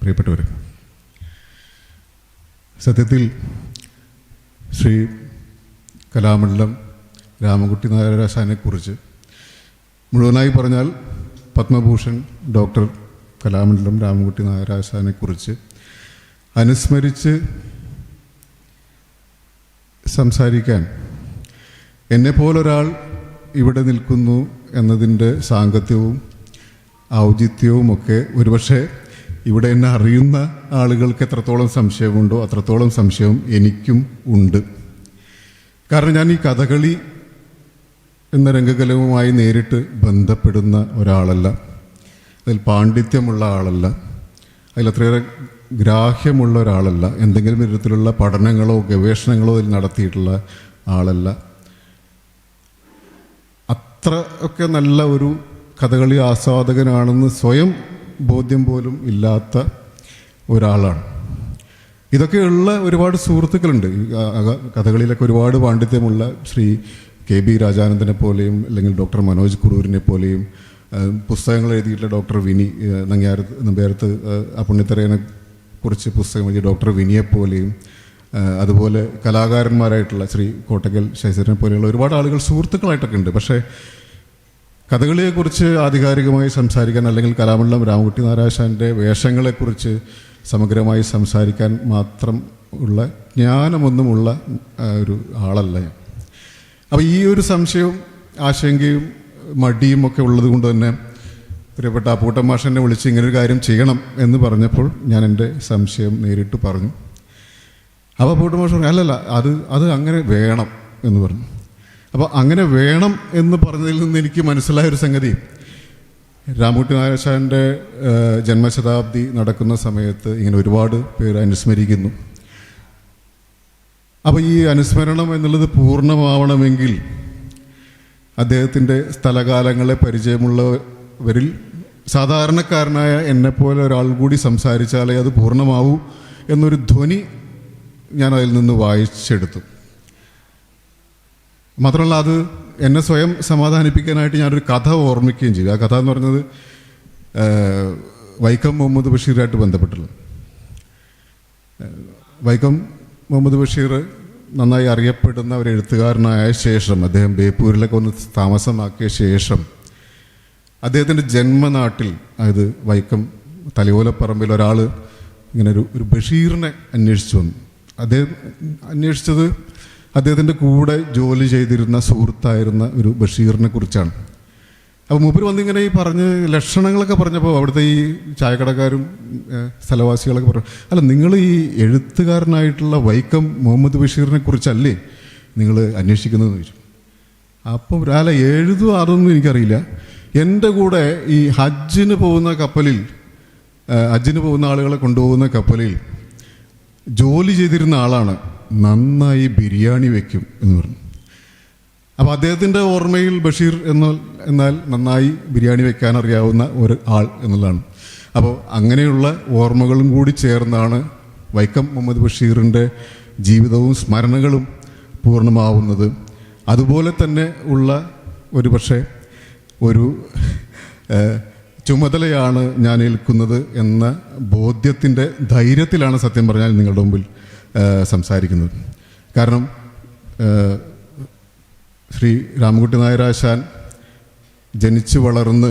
പ്രിയപ്പെട്ടവർ, സത്യത്തിൽ ശ്രീ കലാമണ്ഡലം രാമൻകുട്ടി നായരാശാനെക്കുറിച്ച് മുഴുവനായി പറഞ്ഞാൽ പത്മഭൂഷൺ ഡോക്ടർ കലാമണ്ഡലം രാമൻകുട്ടി നായരാശാനെക്കുറിച്ച് അനുസ്മരിച്ച് സംസാരിക്കാൻ എന്നെപ്പോലൊരാൾ ഇവിടെ നിൽക്കുന്നു എന്നതിൻ്റെ സാങ്കത്യവും ഔചിത്യവുമൊക്കെ ഒരുപക്ഷെ ഇവിടെ എന്നെ അറിയുന്ന ആളുകൾക്ക് എത്രത്തോളം സംശയമുണ്ടോ അത്രത്തോളം സംശയവും എനിക്കും ഉണ്ട്. കാരണം ഞാൻ ഈ കഥകളി എന്ന രംഗകലവുമായി നേരിട്ട് ബന്ധപ്പെടുന്ന ഒരാളല്ല, അതിൽ പാണ്ഡിത്യമുള്ള ആളല്ല, അതിലത്രയേറെ ഗ്രാഹ്യമുള്ള ഒരാളല്ല, എന്തെങ്കിലും വിധത്തിലുള്ള പഠനങ്ങളോ ഗവേഷണങ്ങളോ അതിൽ നടത്തിയിട്ടുള്ള ആളല്ല. അത്ര ഒക്കെ നല്ല ഒരു കഥകളി ആസ്വാദകനാണെന്ന് സ്വയം ബോധ്യം പോലും ഇല്ലാത്ത ഒരാളാണ്. ഇതൊക്കെയുള്ള ഒരുപാട് സുഹൃത്തുക്കളുണ്ട്. കഥകളിയിലൊക്കെ ഒരുപാട് പാണ്ഡിത്യമുള്ള ശ്രീ KB രാജാനന്ദനെ പോലെയും അല്ലെങ്കിൽ ഡോക്ടർ മനോജ് കുറൂരിനെ പോലെയും പുസ്തകങ്ങൾ എഴുതിയിട്ടുള്ള ഡോക്ടർ വിനി നമ്പ്യാരത്ത് ആ പുണ്യത്തറയനെ കുറിച്ച് പുസ്തകം എഴുതിയ ഡോക്ടർ വിനിയെപ്പോലെയും അതുപോലെ കലാകാരന്മാരായിട്ടുള്ള ശ്രീ കോട്ടക്കൽ ശശിധരനെ പോലെയുള്ള ഒരുപാട് ആളുകൾ സുഹൃത്തുക്കളായിട്ടൊക്കെ ഉണ്ട്. പക്ഷേ കഥകളിയെക്കുറിച്ച് ആധികാരികമായി സംസാരിക്കാൻ അല്ലെങ്കിൽ കലാമണ്ഡലം രാമൻകുട്ടി നായരാശാൻ്റെ വേഷങ്ങളെക്കുറിച്ച് സമഗ്രമായി സംസാരിക്കാൻ മാത്രം ഉള്ള ജ്ഞാനമൊന്നുമുള്ള ഒരു ആളല്ല ഞാൻ. അപ്പോൾ ഈ ഒരു സംശയവും ആശങ്കയും മടിയും ഒക്കെ ഉള്ളത് കൊണ്ട് തന്നെ പ്രിയപ്പെട്ട അപ്പൂട്ടൻ മാഷെന്നെ വിളിച്ച് ഇങ്ങനൊരു കാര്യം ചെയ്യണം എന്ന് പറഞ്ഞപ്പോൾ ഞാൻ എൻ്റെ സംശയം നേരിട്ട് പറഞ്ഞു. അപ്പോൾ അപ്പൂട്ടൻ മാഷ് പറഞ്ഞു അല്ലല്ല അത് അങ്ങനെ വേണം എന്ന് പറഞ്ഞു. അപ്പോൾ അങ്ങനെ വേണം എന്ന് പറഞ്ഞതിൽ നിന്ന് എനിക്ക് മനസ്സിലായൊരു സംഗതി, രാമൻകുട്ടി നായരാശാൻ്റെ ജന്മശതാബ്ദി നടക്കുന്ന സമയത്ത് ഇങ്ങനെ ഒരുപാട് പേര് അനുസ്മരിക്കുന്നു. അപ്പോൾ ഈ അനുസ്മരണം എന്നുള്ളത് പൂർണ്ണമാവണമെങ്കിൽ അദ്ദേഹത്തിൻ്റെ സ്ഥലകാലങ്ങളെ പരിചയമുള്ളവരിൽ സാധാരണക്കാരനായ എന്നെപ്പോലെ ഒരാൾ കൂടി സംസാരിച്ചാലേ അത് പൂർണ്ണമാവൂ എന്നൊരു ധ്വനി ഞാൻ അതിൽ നിന്ന് വായിച്ചെടുത്തു. മാത്രമല്ല അത് എന്നെ സ്വയം സമാധാനിപ്പിക്കാനായിട്ട് ഞാനൊരു കഥ ഓർമ്മിക്കുകയും ചെയ്തു. ആ കഥ എന്ന് പറഞ്ഞത് വൈക്കം മുഹമ്മദ് ബഷീറായിട്ട് ബന്ധപ്പെട്ടുള്ളത്. വൈക്കം മുഹമ്മദ് ബഷീർ നന്നായി അറിയപ്പെടുന്ന ഒരു എഴുത്തുകാരനായ ശേഷം അദ്ദേഹം ബേപ്പൂരിലൊക്കെ ഒന്ന് താമസമാക്കിയ ശേഷം അദ്ദേഹത്തിൻ്റെ ജന്മനാട്ടിൽ, അതായത് വൈക്കം തലയോലപ്പറമ്പിൽ ഒരാൾ ഇങ്ങനെ ഒരു ബഷീറിനെ അന്വേഷിച്ചു വന്നു. അദ്ദേഹം അന്വേഷിച്ചത് അദ്ദേഹത്തിൻ്റെ കൂടെ ജോലി ചെയ്തിരുന്ന സുഹൃത്തായിരുന്ന ഒരു ബഷീറിനെ കുറിച്ചാണ്. അപ്പോൾ മൂപ്പർ വന്നിങ്ങനെ ഈ പറഞ്ഞ് ലക്ഷണങ്ങളൊക്കെ പറഞ്ഞപ്പോൾ അവിടുത്തെ ഈ ചായക്കടക്കാരും സ്ഥലവാസികളൊക്കെ പറഞ്ഞു, അല്ല നിങ്ങൾ ഈ എഴുത്തുകാരനായിട്ടുള്ള വൈക്കം മുഹമ്മദ് ബഷീറിനെ കുറിച്ചല്ലേ നിങ്ങൾ അന്വേഷിക്കുന്നതെന്ന് ചോദിച്ചു. അപ്പം അല്ല എഴുതും അതൊന്നും എനിക്കറിയില്ല, എൻ്റെ കൂടെ ഈ ഹജ്ജിന് പോകുന്ന കപ്പലിൽ, ഹജ്ജിന് പോകുന്ന ആളുകളെ കൊണ്ടുപോകുന്ന കപ്പലിൽ ജോലി ചെയ്തിരുന്ന ആളാണ്, നന്നായി ബിരിയാണി വയ്ക്കും എന്ന് പറഞ്ഞു. അപ്പോൾ അദ്ദേഹത്തിൻ്റെ ഓർമ്മയിൽ ബഷീർ എന്നാൽ നന്നായി ബിരിയാണി വെക്കാൻ അറിയാവുന്ന ഒരു ആൾ എന്നുള്ളതാണ്. അപ്പോൾ അങ്ങനെയുള്ള ഓർമ്മകളും കൂടി ചേർന്നാണ് വൈക്കം മുഹമ്മദ് ബഷീറിൻ്റെ ജീവിതവും സ്മരണകളും പൂർണ്ണമാവുന്നത്. അതുപോലെ തന്നെ ഉള്ള ഒരു ചുമതലയാണ് ഞാൻ ഏൽക്കുന്നത് എന്ന ബോധ്യത്തിൻ്റെ ധൈര്യത്തിലാണ് സത്യം പറഞ്ഞാൽ നിങ്ങളുടെ മുമ്പിൽ സംസാരിക്കുന്നത്. കാരണം ശ്രീ രാമൻകുട്ടി നായരാശാൻ ജനിച്ചു വളർന്ന്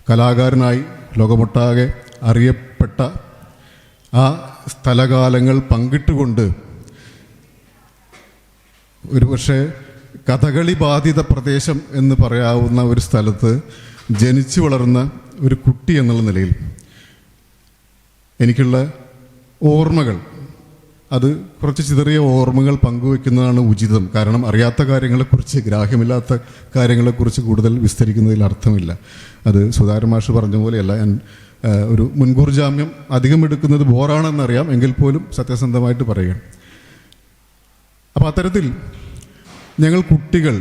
കലാകാരനായി ലോകമൊട്ടാകെ അറിയപ്പെട്ട ആ സ്ഥലകാലങ്ങൾ പങ്കിട്ടുകൊണ്ട് ഒരുപക്ഷെ കഥകളി ബാധിത പ്രദേശം എന്ന് പറയാവുന്ന ഒരു സ്ഥലത്ത് ജനിച്ചു വളർന്ന ഒരു കുട്ടി എന്നുള്ള നിലയിൽ എനിക്കുള്ള ഓർമ്മകൾ, അത് കുറച്ച് ചിതറിയ ഓർമ്മകൾ പങ്കുവെക്കുന്നതാണ് ഉചിതം. കാരണം അറിയാത്ത കാര്യങ്ങളെക്കുറിച്ച്, ഗ്രാഹ്യമില്ലാത്ത കാര്യങ്ങളെക്കുറിച്ച് കൂടുതൽ വിസ്തരിക്കുന്നതിൽ അർത്ഥമില്ല. അത് സുധാകരൻ മാഷ് പറഞ്ഞ പോലെയല്ല, ഞാൻ ഒരു മുൻകൂർ ജാമ്യം അധികം എടുക്കുന്നത് ബോറാണെന്നറിയാം, എങ്കിൽ പോലും സത്യസന്ധമായിട്ട് പറയുകയാണ്. അപ്പോൾ അത്തരത്തിൽ ഞങ്ങൾ കുട്ടികൾ,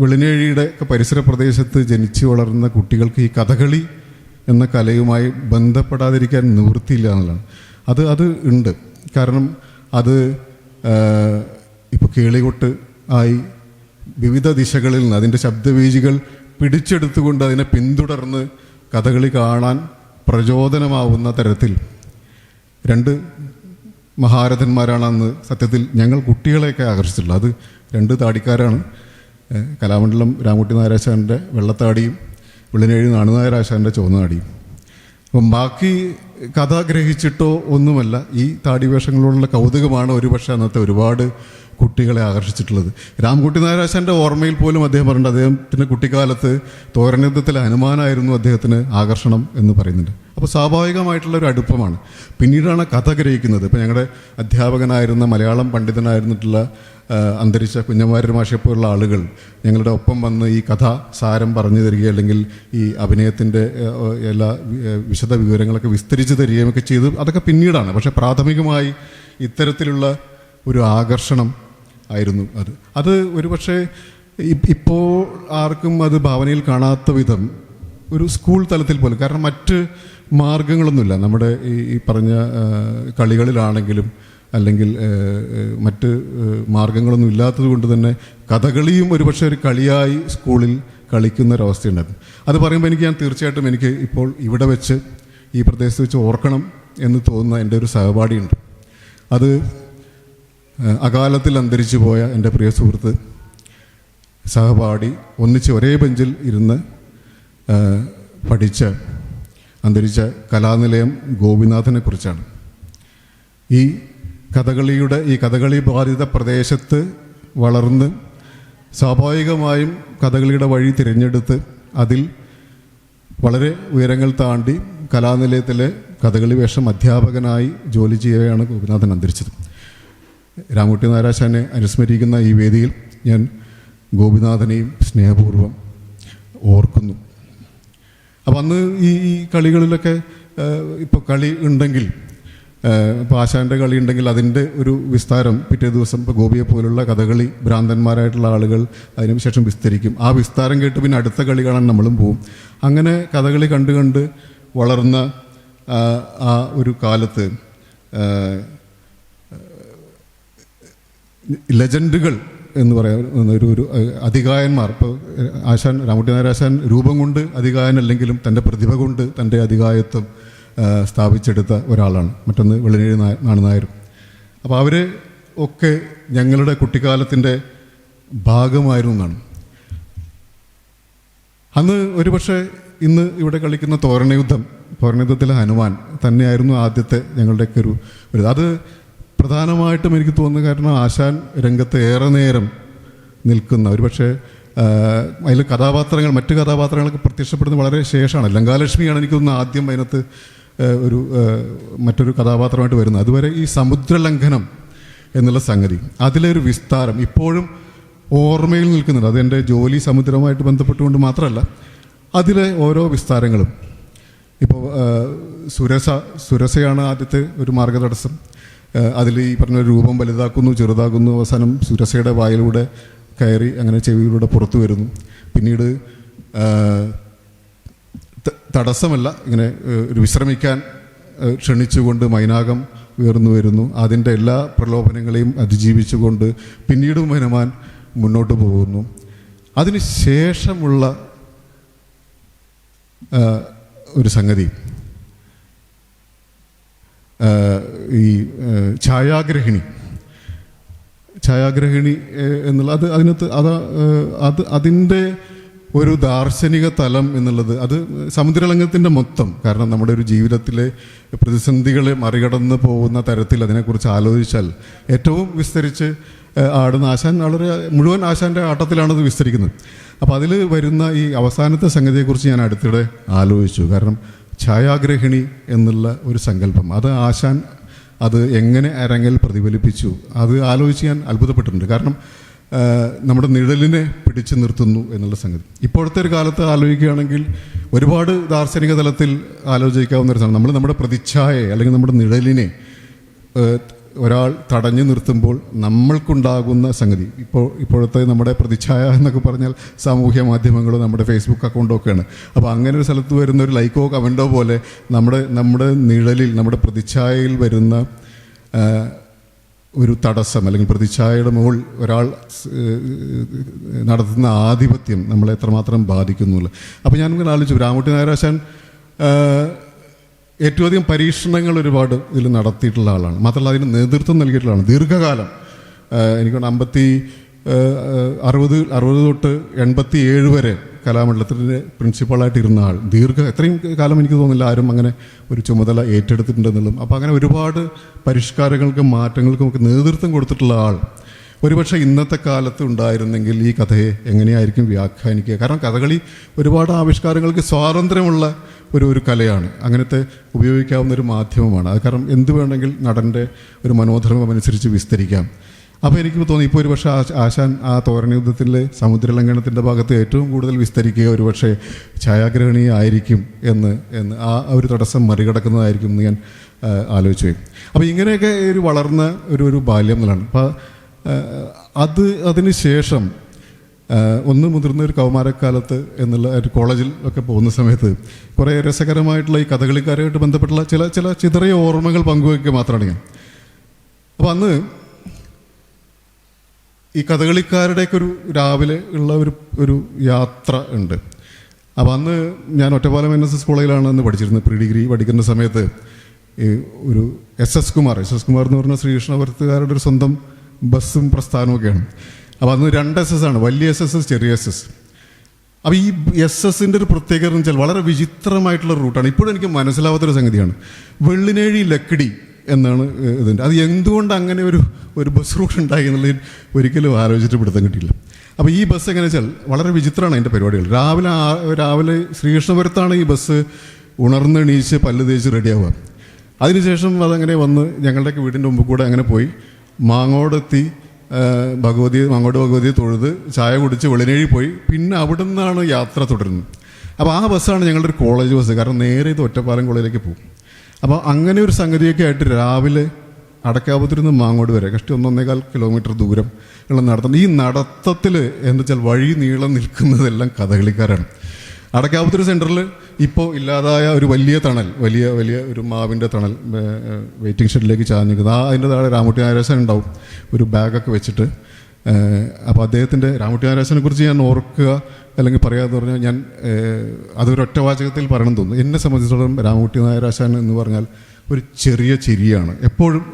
വെളിനേഴിയുടെ പരിസര പ്രദേശത്ത് ജനിച്ചു വളർന്ന കുട്ടികൾക്ക് ഈ കഥകളി എന്ന കലയുമായി ബന്ധപ്പെടാതിരിക്കാൻ നിവൃത്തിയില്ല എന്നുള്ളതാണ്. അത് ഉണ്ട്. കാരണം അത് ഇപ്പോൾ കേളികൊട്ട് ആയി വിവിധ ദിശകളിൽ നിന്ന് അതിൻ്റെ ശബ്ദവീചികൾ പിടിച്ചെടുത്തുകൊണ്ട് അതിനെ പിന്തുടർന്ന് കഥകളി കാണാൻ പ്രചോദനമാവുന്ന തരത്തിൽ രണ്ട് മഹാരഥന്മാരാണ് അന്ന് സത്യത്തിൽ ഞങ്ങൾ കുട്ടികളെയൊക്കെ ആകർഷിച്ചിട്ടുള്ളത്. അത് രണ്ട് താടിക്കാരാണ്. കലാമണ്ഡലം രാമകുട്ടി നായരാശാൻ്റെ വെള്ളത്താടിയും വെള്ളിനേഴി നാണുനായരാശാൻ്റെ ചുവന്ന താടിയും. അപ്പം ബാക്കി കഥ ഗ്രഹിച്ചിട്ടോ ഒന്നുമല്ല, ഈ താടി വേഷങ്ങളോടുള്ള കൗതുകമാണ് ഒരുപക്ഷെ അന്നത്തെ ഒരുപാട് കുട്ടികളെ ആകർഷിച്ചിട്ടുള്ളത്. രാമകുട്ടി നായരാശാൻ്റെ ഓർമ്മയിൽ പോലും അദ്ദേഹം പറഞ്ഞിട്ടുണ്ട്, അദ്ദേഹത്തിൻ്റെ കുട്ടിക്കാലത്ത് തോരണയുദ്ധത്തിലെ ഹനുമാനായിരുന്നു അദ്ദേഹത്തിന് ആകർഷണം എന്ന് പറയുന്നുണ്ട്. അപ്പോൾ സ്വാഭാവികമായിട്ടുള്ളൊരു അടുപ്പമാണ്. പിന്നീടാണ് കഥ ഗ്രഹിക്കുന്നത്. ഇപ്പോൾ ഞങ്ങളുടെ അധ്യാപകനായിരുന്ന മലയാളം പണ്ഡിതനായിരുന്നിട്ടുള്ള അന്തരിച്ച കുഞ്ഞന്മാരുടെ മാഷയെപ്പോലുള്ള ആളുകൾ ഞങ്ങളുടെ ഒപ്പം വന്ന് ഈ കഥ സാരം പറഞ്ഞു തരികയും അല്ലെങ്കിൽ ഈ അഭിനയത്തിൻ്റെ എല്ലാ വിശദ വിവരങ്ങളൊക്കെ വിസ്തരിച്ച് തരികയും ഒക്കെ ചെയ്തു. അതൊക്കെ പിന്നീടാണ്. പക്ഷേ പ്രാഥമികമായി ഇത്തരത്തിലുള്ള ഒരു ആകർഷണം ആയിരുന്നു അത് ഒരു പക്ഷേ ഇപ്പോൾ ആർക്കും അത് ഭാവനയിൽ കാണാത്ത വിധം ഒരു സ്കൂൾ തലത്തിൽ പോലും, കാരണം മറ്റ് മാർഗങ്ങളൊന്നുമില്ല നമ്മുടെ ഈ പറഞ്ഞ കളികളിലാണെങ്കിലും അല്ലെങ്കിൽ മറ്റ് മാർഗങ്ങളൊന്നും ഇല്ലാത്തത് കൊണ്ട് തന്നെ കഥകളിയും ഒരുപക്ഷെ ഒരു കളിയായി സ്കൂളിൽ കളിക്കുന്ന ഒരവസ്ഥയുണ്ടായിരുന്നു. അത് പറയുമ്പോൾ ഞാൻ തീർച്ചയായിട്ടും എനിക്ക് ഇപ്പോൾ ഇവിടെ വെച്ച് ഈ പ്രദേശത്ത് വെച്ച് ഓർക്കണം എന്ന് തോന്നുന്ന എൻ്റെ ഒരു സഹപാഠിയുണ്ട്. അത് അകാലത്തിൽ അന്തരിച്ചു പോയ എൻ്റെ പ്രിയ സുഹൃത്ത്, സഹപാഠി, ഒന്നിച്ച് ഒരേ ബെഞ്ചിൽ ഇരുന്ന് പഠിച്ച അന്തരിച്ച കലാനിലയം ഗോപിനാഥനെ കുറിച്ചാണ്. ഈ കഥകളി ബാധിത പ്രദേശത്ത് വളർന്ന് സ്വാഭാവികമായും കഥകളിയുടെ വഴി തിരഞ്ഞെടുത്ത് അതിൽ വളരെ ഉയരങ്ങൾ താണ്ടി കലാനിലയത്തിലെ കഥകളി വേഷം അധ്യാപകനായി ജോലി ചെയ്യവെയാണ് ഗോപിനാഥൻ അന്തരിച്ചത്. രാമകുട്ടി നായരാശാനെ അനുസ്മരിക്കുന്ന ഈ വേദിയിൽ ഞാൻ ഗോപിനാഥനെയും സ്നേഹപൂർവ്വം ഓർക്കുന്നു. അപ്പം അന്ന് ഈ കളികളിലൊക്കെ ഇപ്പോൾ കളി ഉണ്ടെങ്കിൽ, ഇപ്പോൾ ആശാൻ്റെ കളി ഉണ്ടെങ്കിൽ അതിൻ്റെ ഒരു വിസ്താരം പിറ്റേ ദിവസം ഇപ്പോൾ ഗോപിയെ പോലുള്ള കഥകളി ഭ്രാന്തന്മാരായിട്ടുള്ള ആളുകൾ അതിന് ശേഷം വിസ്തരിക്കും. ആ വിസ്താരം കേട്ട് പിന്നെ അടുത്ത കളി കാണാൻ നമ്മളും പോവും. അങ്ങനെ കഥകളി കണ്ട് വളർന്ന ആ ഒരു കാലത്ത് ലെജൻഡുകൾ എന്ന് പറയാം, ഒരു അധികായന്മാർ. ഇപ്പോൾ ആശാൻ രാമകുട്ടി നായരാശാൻ രൂപം കൊണ്ട് അധികായനല്ലെങ്കിലും തൻ്റെ പ്രതിഭ കൊണ്ട് തൻ്റെ അധികായത്വം സ്ഥാപിച്ചെടുത്ത ഒരാളാണ്. മറ്റൊന്ന് വെള്ളിനേഴി നാണുനായരും. അപ്പോൾ അവർ ഒക്കെ ഞങ്ങളുടെ കുട്ടിക്കാലത്തിൻ്റെ ഭാഗമായിരുന്നു എന്നാണ്. അന്ന് ഒരുപക്ഷെ ഇന്ന് ഇവിടെ കളിക്കുന്ന തോരണയുദ്ധത്തിലെ ഹനുമാൻ തന്നെയായിരുന്നു ആദ്യത്തെ ഞങ്ങളുടെയൊക്കെ ഒരു അത് പ്രധാനമായിട്ടും എനിക്ക് തോന്നുന്നു. കാരണം ആശാൻ രംഗത്ത് ഏറെ നേരം നിൽക്കുന്ന ഒരുപക്ഷെ അതിൽ മറ്റ് കഥാപാത്രങ്ങളൊക്കെ പ്രത്യക്ഷപ്പെടുന്നത് വളരെ ശേഷമാണ്. ലങ്കാലക്ഷ്മിയാണ് എനിക്ക് തോന്നുന്നു ആദ്യം അതിനകത്ത് മറ്റൊരു കഥാപാത്രമായിട്ട് വരുന്നത്. അതുവരെ ഈ സമുദ്രലംഘനം എന്നുള്ള സംഗതി, അതിലെ ഒരു വിസ്താരം ഇപ്പോഴും ഓർമ്മയിൽ നിൽക്കുന്നുണ്ട്. അതെൻ്റെ ജോലി സമുദ്രവുമായിട്ട് ബന്ധപ്പെട്ടുകൊണ്ട് മാത്രമല്ല, അതിലെ ഓരോ വിസ്താരങ്ങളും. ഇപ്പോൾ സുരസയാണ് ആദ്യത്തെ ഒരു മാർഗതടസ്സം. അതിൽ ഈ പറഞ്ഞ രൂപം വലുതാക്കുന്നു, ചെറുതാക്കുന്നു, അവസാനം സുരസയുടെ വായിലൂടെ കയറി അങ്ങനെ ചെവിയിലൂടെ പുറത്തു വരുന്നു. പിന്നീട് തടസ്സമല്ല, ഇങ്ങനെ ഒരു വിശ്രമിക്കാൻ ക്ഷണിച്ചുകൊണ്ട് മൈനാകം ഉയർന്നു വരുന്നു. അതിൻ്റെ എല്ലാ പ്രലോഭനങ്ങളെയും അതിജീവിച്ചുകൊണ്ട് പിന്നീടും ഹനുമാൻ മുന്നോട്ട് പോകുന്നു. അതിന് ശേഷമുള്ള ഒരു സംഗതി ഈ ഛായാഗ്രഹിണി എന്നുള്ള അതിൻ്റെ ഒരു ദാർശനിക തലം എന്നുള്ളത് അത് സമുദ്രലംഘനത്തിൻ്റെ മൊത്തം. കാരണം നമ്മുടെ ഒരു ജീവിതത്തിലെ പ്രതിസന്ധികളെ മറികടന്ന് പോകുന്ന തരത്തിൽ അതിനെക്കുറിച്ച് ആലോചിച്ചാൽ ഏറ്റവും വിസ്തരിച്ച് ആടുന്ന ആശാൻ മുഴുവൻ ആശാൻ്റെ ആട്ടത്തിലാണത് വിസ്തരിക്കുന്നത്. അപ്പോൾ അതിൽ വരുന്ന ഈ അവസാനത്തെ സംഗതിയെക്കുറിച്ച് ഞാൻ അടുത്തിടെ ആലോചിച്ചു. കാരണം ഛായാഗ്രഹിണി എന്നുള്ള ഒരു സങ്കല്പം അത് ആശാൻ അത് എങ്ങനെ അരങ്ങിൽ പ്രതിഫലിപ്പിച്ചു അത് ആലോചിച്ച് ഞാൻ അത്ഭുതപ്പെട്ടിട്ടുണ്ട്. കാരണം നമ്മുടെ നിഴലിനെ പിടിച്ചു നിർത്തുന്നു എന്നുള്ള സംഗതി ഇപ്പോഴത്തെ ഒരു കാലത്ത് ആലോചിക്കുകയാണെങ്കിൽ ഒരുപാട് ദാർശനിക തലത്തിൽ ആലോചിക്കാവുന്ന ഒരു സാധനം. നമ്മുടെ പ്രതിച്ഛായയെ അല്ലെങ്കിൽ നമ്മുടെ നിഴലിനെ ഒരാൾ തടഞ്ഞു നിർത്തുമ്പോൾ നമ്മൾക്കുണ്ടാകുന്ന സംഗതി. ഇപ്പോഴത്തെ നമ്മുടെ പ്രതിച്ഛായ എന്നൊക്കെ പറഞ്ഞാൽ സാമൂഹ്യ മാധ്യമങ്ങളോ നമ്മുടെ ഫേസ്ബുക്ക് അക്കൗണ്ടോ ഒക്കെയാണ്. അപ്പോൾ അങ്ങനെ ഒരു സ്ഥലത്ത് വരുന്ന ഒരു ലൈക്കോ കമൻറ്റോ പോലെ നമ്മുടെ നിഴലിൽ നമ്മുടെ പ്രതിച്ഛായയിൽ വരുന്ന ഒരു തടസ്സം അല്ലെങ്കിൽ പ്രതിച്ഛായയുടെ മുകളിൽ ഒരാൾ നടത്തുന്ന ആധിപത്യം നമ്മളെ എത്രമാത്രം ബാധിക്കുന്നില്ല. അപ്പോൾ ഞാനിങ്ങനെ ആലോചിച്ചു, രാമകുട്ടി നായരാശാൻ ഏറ്റവും അധികം പരീക്ഷണങ്ങൾ ഒരുപാട് ഇതിൽ നടത്തിയിട്ടുള്ള ആളാണ്. മാത്രമല്ല അതിന് നേതൃത്വം നൽകിയിട്ടുള്ള ആളാണ്. ദീർഘകാലം എനിക്ക് 60 തൊട്ട് 87 വരെ കലാമണ്ഡലത്തിൻ്റെ പ്രിൻസിപ്പളായിട്ട് ഇരുന്ന ആൾ. എത്രയും കാലം എനിക്ക് തോന്നുന്നില്ല ആരും അങ്ങനെ ഒരു ചുമതല ഏറ്റെടുത്തിട്ടുണ്ടെന്നുള്ളതും. അപ്പോൾ അങ്ങനെ ഒരുപാട് പരിഷ്കാരങ്ങൾക്കും മാറ്റങ്ങൾക്കും ഒക്കെ നേതൃത്വം കൊടുത്തിട്ടുള്ള ആൾ ഒരുപക്ഷെ ഇന്നത്തെ കാലത്ത് ഉണ്ടായിരുന്നെങ്കിൽ ഈ കഥയെ എങ്ങനെയായിരിക്കും വ്യാഖ്യാനിക്കുക? കാരണം കഥകളി ഒരുപാട് ആവിഷ്കാരങ്ങൾക്ക് സ്വാതന്ത്ര്യമുള്ള ഒരു കലയാണ്, അങ്ങനത്തെ ഉപയോഗിക്കാവുന്ന ഒരു മാധ്യമമാണ്. അത് കാരണം എന്ത് വേണമെങ്കിൽ നടൻ്റെ ഒരു മനോധർമ്മം അനുസരിച്ച് വിസ്തരിക്കാം. അപ്പോൾ എനിക്ക് തോന്നി ഇപ്പോൾ ഒരുപക്ഷെ ആശാൻ ആ തോരണയുദ്ധത്തിലെ സമുദ്രലംഘനത്തിൻ്റെ ഭാഗത്ത് ഏറ്റവും കൂടുതൽ വിസ്തരിക്കുക ഒരുപക്ഷെ ഛായാഗ്രഹണീയായിരിക്കും എന്ന് ആ ഒരു തടസ്സം മറികടക്കുന്നതായിരിക്കും എന്ന് ഞാൻ ആലോചിച്ചു പോയി. അപ്പോൾ ഇങ്ങനെയൊക്കെ ഒരു വളർന്ന ഒരു ബാല്യം എന്നുള്ളതാണ്. അപ്പോൾ അതിന് ശേഷം ഒന്ന് മുതിർന്ന ഒരു കൗമാരക്കാലത്ത് എന്നുള്ള ഒരു കോളേജിൽ ഒക്കെ പോകുന്ന സമയത്ത് കുറേ രസകരമായിട്ടുള്ള ഈ കഥകളിക്കാരുമായിട്ട് ബന്ധപ്പെട്ടുള്ള ചില ചിതറിയ ഓർമ്മകൾ പങ്കുവയ്ക്കുക മാത്രമാണ് ഞാൻ. അപ്പോൾ അന്ന് ഈ കഥകളിക്കാരുടെയൊക്കെ ഒരു രാവിലെ ഉള്ള ഒരു യാത്ര ഉണ്ട്. അപ്പോൾ അന്ന് ഞാൻ ഒറ്റപ്പാലം NSS കോളേജിലാണ് അന്ന് പഠിച്ചിരുന്നത്. പ്രീ ഡിഗ്രി പഠിക്കുന്ന സമയത്ത് ഈ ഒരു SS കുമാർ എന്ന് പറഞ്ഞ ശ്രീകൃഷ്ണപുരത്തുകാരുടെ ഒരു സ്വന്തം ബസ്സും പ്രസ്ഥാനമൊക്കെയാണ്. അപ്പോൾ അന്ന് 2 SS ആണ്, വലിയ SS, ചെറിയ SS. അപ്പോൾ ഈ SS-ൻ്റെ ഒരു പ്രത്യേകത എന്ന് വെച്ചാൽ വളരെ വിചിത്രമായിട്ടുള്ള റൂട്ടാണ്. ഇപ്പോഴും എനിക്ക് മനസ്സിലാവാത്തൊരു സംഗതിയാണ്. വെള്ളിനേഴി ലക്കിടി എന്നാണ് ഇതിൻ്റെ. അത് എന്തുകൊണ്ട് അങ്ങനെ ഒരു ബസ് റൂട്ട് ഉണ്ടായി എന്നുള്ളതിൽ ഒരിക്കലും ആലോചിച്ചിട്ട് പിടുത്തം കിട്ടിയില്ല. അപ്പോൾ ഈ ബസ് എങ്ങനെ വെച്ചാൽ വളരെ വിചിത്രമാണ് അതിൻ്റെ പരിപാടികൾ. രാവിലെ ശ്രീകൃഷ്ണപുരത്താണ് ഈ ബസ് ഉണർന്നെണീച്ച് പല്ല് തേച്ച് റെഡിയാവുക. അതിനുശേഷം അതങ്ങനെ വന്ന് ഞങ്ങളുടെയൊക്കെ വീടിൻ്റെ മുമ്പ് കൂടെ അങ്ങനെ പോയി മാങ്ങോടെത്തി മാങ്ങോട് ഭഗവതിയെ തൊഴുത് ചായ കുടിച്ച് വെളിനേഴി പോയി. പിന്നെ അവിടെ നിന്നാണ് യാത്ര തുടരുന്നത്. അപ്പോൾ ആ ബസ്സാണ് ഞങ്ങളുടെ ഒരു കോളേജ് ബസ്. കാരണം നേരെ ഇത് ഒറ്റപ്പാലം കോളേജിലേക്ക് പോകും. അപ്പോൾ അങ്ങനെ ഒരു സംഗതിയൊക്കെ ആയിട്ട് രാവിലെ അടക്കാപുരത്തിൽ നിന്ന് മാങ്ങോട് വരെ കഷ്ടി 1.25 കിലോമീറ്റർ ദൂരം ഉള്ള നടത്തം. ഈ നടത്തത്തിൽ എന്താ വെച്ചാൽ വഴി നീളം നിൽക്കുന്നതെല്ലാം കഥകളിക്കാരാണ്. അടക്കാപുരത്തിൽ സെൻറ്ററിൽ ഇപ്പോൾ ഇല്ലാതായ ഒരു വലിയ തണൽ, വലിയ ഒരു മാവിൻ്റെ തണൽ വെയിറ്റിംഗ് ഷെഡിലേക്ക് ചാഞ്ഞിരിക്കുന്നത്. അതിൻ്റെ താഴെ രാമൂട്ടി നാരായണൻ ഉണ്ടാവും ഒരു ബാഗൊക്കെ വെച്ചിട്ട്. അപ്പോൾ അദ്ദേഹത്തിൻ്റെ രാമൂട്ടി നാരായണനെ കുറിച്ച് ഞാൻ ഓർക്കുക അല്ലെങ്കിൽ പറയാതെ പറഞ്ഞാൽ ഞാൻ അതൊരു ഒറ്റവാചകത്തിൽ പറയണം തോന്നുന്നു. എന്നെ സംബന്ധിച്ചിടത്തോളം രാമൂട്ടി നാരായണൻ എന്ന് പറഞ്ഞാൽ ഒരു ചെറിയ ചിരിയാണ്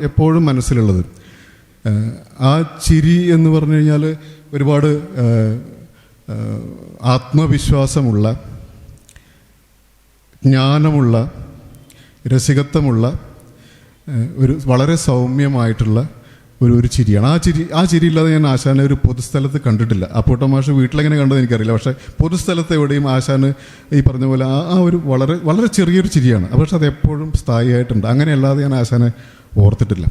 എപ്പോഴും മനസ്സിലുള്ളത്. ആ ചിരി എന്ന് പറഞ്ഞു കഴിഞ്ഞാൽ ഒരുപാട് ആത്മവിശ്വാസമുള്ള, ജ്ഞാനമുള്ള, രസികത്വമുള്ള ഒരു വളരെ സൗമ്യമായിട്ടുള്ള ഒരു ചിരിയാണ്. ആ ചിരി ഇല്ലാതെ ഞാൻ ആശാനെ ഒരു പൊതുസ്ഥലത്ത് കണ്ടിട്ടില്ല. അപ്പോട്ട മാഷ് വീട്ടിലെങ്ങനെ കണ്ടത് എനിക്കറിയില്ല. പക്ഷേ പൊതുസ്ഥലത്ത് എവിടെയും ആശാന് ഈ പറഞ്ഞ പോലെ ആ ഒരു വളരെ വളരെ ചെറിയൊരു ചിരിയാണ്. പക്ഷെ അത് എപ്പോഴും സ്ഥായിയായിട്ടുണ്ട്. അങ്ങനെയല്ലാതെ ഞാൻ ആശാനെ ഓർത്തിട്ടില്ല.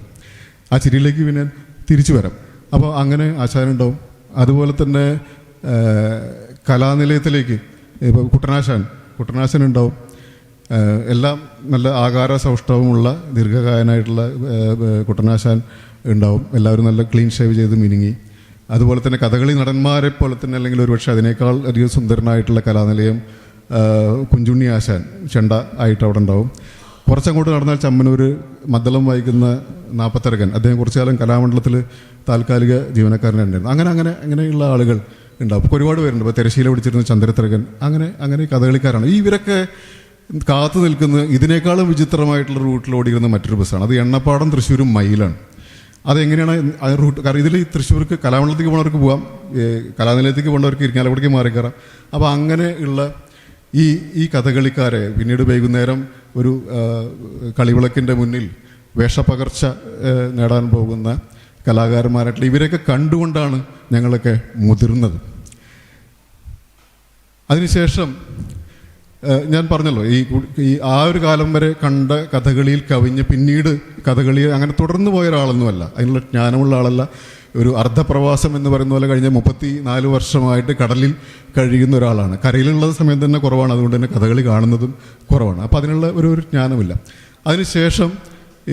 ആ ചിരിയിലേക്ക് പിന്നെ തിരിച്ചു വരാം. അപ്പോൾ അങ്ങനെ ആശാനുണ്ടാവും. അതുപോലെ തന്നെ കലാനിലയത്തിലേക്ക് ഇപ്പോൾ കുട്ടനാശൻ ഉണ്ടാവും. എല്ലാം നല്ല ആകാര സൗഷ്ഠവമുള്ള ദീർഘകായനായിട്ടുള്ള കുട്ടനാശാൻ ഉണ്ടാവും. എല്ലാവരും നല്ല ക്ലീൻ ഷേവ് ചെയ്ത് മിനുങ്ങി. അതുപോലെ തന്നെ കഥകളി നടന്മാരെ പോലെ തന്നെ അല്ലെങ്കിൽ ഒരുപക്ഷെ അതിനേക്കാൾ അധികം സുന്ദരനായിട്ടുള്ള കലാനിലയം കുഞ്ചുണ്ണി ആശാൻ ചെണ്ട ആയിട്ട് അവിടെ ഉണ്ടാവും. കുറച്ചങ്ങോട്ട് നടന്നാൽ ചമ്മനൂർ മദ്ദളം വായിക്കുന്ന നാപ്പത്തരകൻ, അദ്ദേഹം കുറച്ചു കാലം കലാമണ്ഡലത്തിൽ താൽക്കാലിക ജീവനക്കാരനുണ്ടായിരുന്നു. അങ്ങനെയുള്ള ആളുകൾ ഉണ്ടാവും. ഇപ്പോൾ ഒരുപാട് പേരുണ്ട്. ഇപ്പോൾ തിരശ്ശീല പിടിച്ചിരുന്ന ചന്ദ്രത്തരകൻ, അങ്ങനെ കഥകളിക്കാരാണ്. ഇവരൊക്കെ കാത്തു നിൽക്കുന്ന ഇതിനേക്കാളും വിചിത്രമായിട്ടുള്ള റൂട്ടിൽ ഓടിയിരുന്ന മറ്റൊരു ബസ്സാണ്. അത് എണ്ണപ്പാടം തൃശ്ശൂരും മയിലാണ്. അതെങ്ങനെയാണ് ആ റൂട്ട്? കാരണം ഇതിൽ തൃശ്ശൂർക്ക് കലാമണ്ഡലത്തേക്ക് പോകുന്നവർക്ക് പോകാം, കലാനിലയത്തേക്ക് പോകേണ്ടവർക്ക് ഇരിങ്ങാലക്കുടയ്ക്ക് മാറി കയറാം. അപ്പോൾ അങ്ങനെയുള്ള ഈ കഥകളിക്കാരെ പിന്നീട് വൈകുന്നേരം ഒരു കളിവിളക്കിൻ്റെ മുന്നിൽ വേഷപ്പകർച്ച നേടാൻ പോകുന്ന കലാകാരന്മാരായിട്ടുള്ള ഇവരെയൊക്കെ കണ്ടുകൊണ്ടാണ് ഞങ്ങളൊക്കെ മുതിർന്നത്. അതിനുശേഷം ഞാൻ പറഞ്ഞല്ലോ ഈ ആ ഒരു കാലം വരെ കണ്ട കഥകളിയിൽ കവിഞ്ഞ് പിന്നീട് കഥകളിയെ അങ്ങനെ തുടർന്നു പോയ ഒരാളൊന്നുമല്ല, അതിനുള്ള ജ്ഞാനമുള്ള ആളല്ല. ഒരു അർദ്ധപ്രവാസം എന്ന് പറയുന്ന പോലെ കഴിഞ്ഞ 34 വർഷമായിട്ട് കടലിൽ കഴിയുന്ന ഒരാളാണ്. കരയിലുള്ള സമയം തന്നെ കുറവാണ്, അതുകൊണ്ട് തന്നെ കഥകളി കാണുന്നതും കുറവാണ്. അപ്പോൾ അതിനുള്ള ഒരു ജ്ഞാനമില്ല. അതിനുശേഷം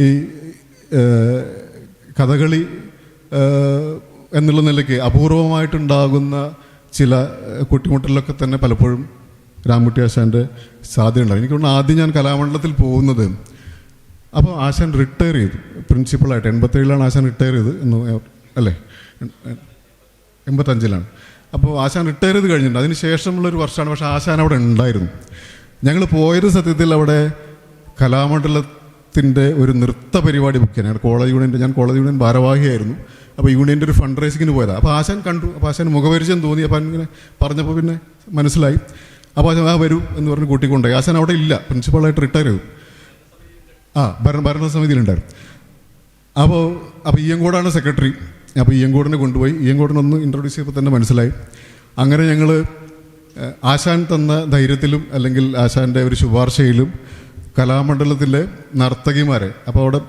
ഈ കഥകളി എന്നുള്ള നിലയ്ക്ക് അപൂർവമായിട്ടുണ്ടാകുന്ന ചില കുട്ടിമുട്ടലിലൊക്കെ തന്നെ പലപ്പോഴും രാമൂട്ടി ആശാൻ്റെ സാധ്യതയുണ്ടാകും. എനിക്ക് തോന്നുന്നു ആദ്യം ഞാൻ കലാമണ്ഡലത്തിൽ പോകുന്നത്, അപ്പോൾ ആശാൻ റിട്ടയർ ചെയ്തു പ്രിൻസിപ്പളായിട്ട്. 87 ആശാൻ റിട്ടയർ ചെയ്ത് അല്ലേ, 85 അപ്പോൾ ആശാൻ റിട്ടയർ ചെയ്ത് കഴിഞ്ഞിട്ടുണ്ട്. അതിന് ശേഷമുള്ളൊരു വർഷമാണ്. പക്ഷേ ആശാൻ അവിടെ ഉണ്ടായിരുന്നു. ഞങ്ങൾ പോയത് സത്യത്തിൽ അവിടെ കലാമണ്ഡലത്തിൻ്റെ ഒരു നൃത്ത പരിപാടി ബുക്ക് ചെയ്യാൻ ഞാൻ കോളേജ് യൂണിയൻ ഭാരവാഹിയായിരുന്നു. അപ്പോൾ യൂണിയൻ്റെ ഒരു ഫണ്ട് റൈസിങ്ങിന് പോയതാണ്. അപ്പോൾ ആശാൻ കണ്ടു. അപ്പോൾ ആശാൻ മുഖപരിചയം തോന്നി. അപ്പോൾ ഇങ്ങനെ പറഞ്ഞപ്പോൾ പിന്നെ മനസ്സിലായി. അപ്പോൾ ആശാൻ വരൂ എന്ന് പറഞ്ഞ് കൂട്ടിക്കൊണ്ടുപോയി. ആശാൻ അവിടെ ഇല്ല, പ്രിൻസിപ്പളായിട്ട് റിട്ടയർ ചെയ്തു. ഭരണസമിതിയിലുണ്ടായിരുന്നു. അപ്പോൾ ഇയ്യങ്കോടാണ് സെക്രട്ടറി. അപ്പോൾ ഇയ്യങ്കോടിനെ കൊണ്ടുപോയി. ഇയ്യങ്കോടിനൊന്ന് ഇൻട്രൊഡ്യൂസ് ചെയ്തപ്പോൾ തന്നെ മനസ്സിലായി. അങ്ങനെ ഞങ്ങൾ ആശാൻ തന്ന ധൈര്യത്തിലും അല്ലെങ്കിൽ ആശാൻ്റെ ഒരു ശുപാർശയിലും കലാമണ്ഡലത്തിലെ നർത്തകിമാരെ, അപ്പോൾ അവിടെ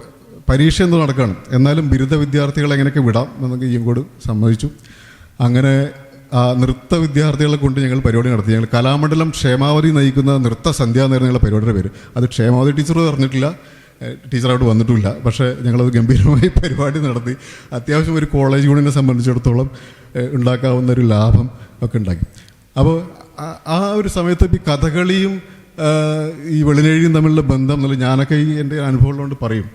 പരീക്ഷ എന്ന് നടക്കുകയാണ്, എന്നാലും ബിരുദ വിദ്യാർത്ഥികളെ എങ്ങനെയൊക്കെ വിടാം എന്നൊക്കെ ഇയ്യങ്കോട് സമ്മതിച്ചു. അങ്ങനെ ആ നൃത്ത വിദ്യാർത്ഥികളെ കൊണ്ട് ഞങ്ങൾ പരിപാടി നടത്തി. ഞങ്ങൾ കലാമണ്ഡലം ക്ഷേമാവതി നയിക്കുന്ന നൃത്ത സന്ധ്യ എന്നായിരുന്നു ഞങ്ങളുടെ പരിപാടിയുടെ പേര്. അത് ക്ഷേമാവതി ടീച്ചർ പറഞ്ഞിട്ടില്ല, ടീച്ചർ അവിടെ വന്നിട്ടില്ല. പക്ഷേ ഞങ്ങളത് ഗംഭീരമായി പരിപാടി നടത്തി. അത്യാവശ്യം ഒരു കോളേജ് യൂണിയനെ സംബന്ധിച്ചിടത്തോളം ഉണ്ടാക്കാവുന്ന ഒരു ലാഭം ഒക്കെ ഉണ്ടാക്കി. അപ്പോൾ ആ ഒരു സമയത്ത് ഈ കഥകളിയും ഈ വെളിനഴിയും തമ്മിലുള്ള ബന്ധം എന്നുള്ളത് ഞാനൊക്കെ ഈ എൻ്റെ അനുഭവമുള്ളതുകൊണ്ട് പറയും.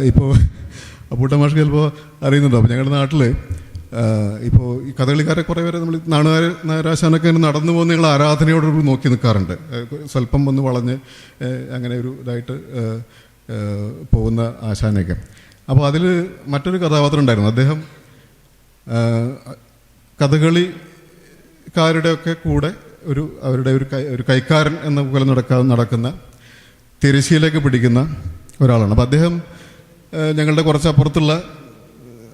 ഇപ്പോൾ അപ്പൂട്ടമാഷ് ചിലപ്പോൾ അറിയുന്നുണ്ടോ, അപ്പോൾ ഞങ്ങളുടെ നാട്ടിൽ ഇപ്പോൾ ഈ കഥകളിക്കാരെ കുറേ പേരെ നമ്മൾ നാരാശാനൊക്കെ നടന്നു പോകുന്ന ഞങ്ങൾ ആരാധനയോടൊരു നോക്കി നിൽക്കാറുണ്ട്. സ്വല്പം വന്ന് വളഞ്ഞ് അങ്ങനെ ഒരു ഇതായിട്ട് പോകുന്ന ആശാനൊക്കെ. അപ്പോൾ അതിൽ മറ്റൊരു കഥാപാത്രം ഉണ്ടായിരുന്നു. അദ്ദേഹം കഥകളിക്കാരുടെയൊക്കെ കൂടെ അവരുടെ ഒരു കൈക്കാരൻ എന്ന പോലെ നടക്കുന്ന തിരശ്ശീലയൊക്കെ പിടിക്കുന്ന ഒരാളാണ്. അപ്പോൾ അദ്ദേഹം ഞങ്ങളുടെ കുറച്ചപ്പുറത്തുള്ള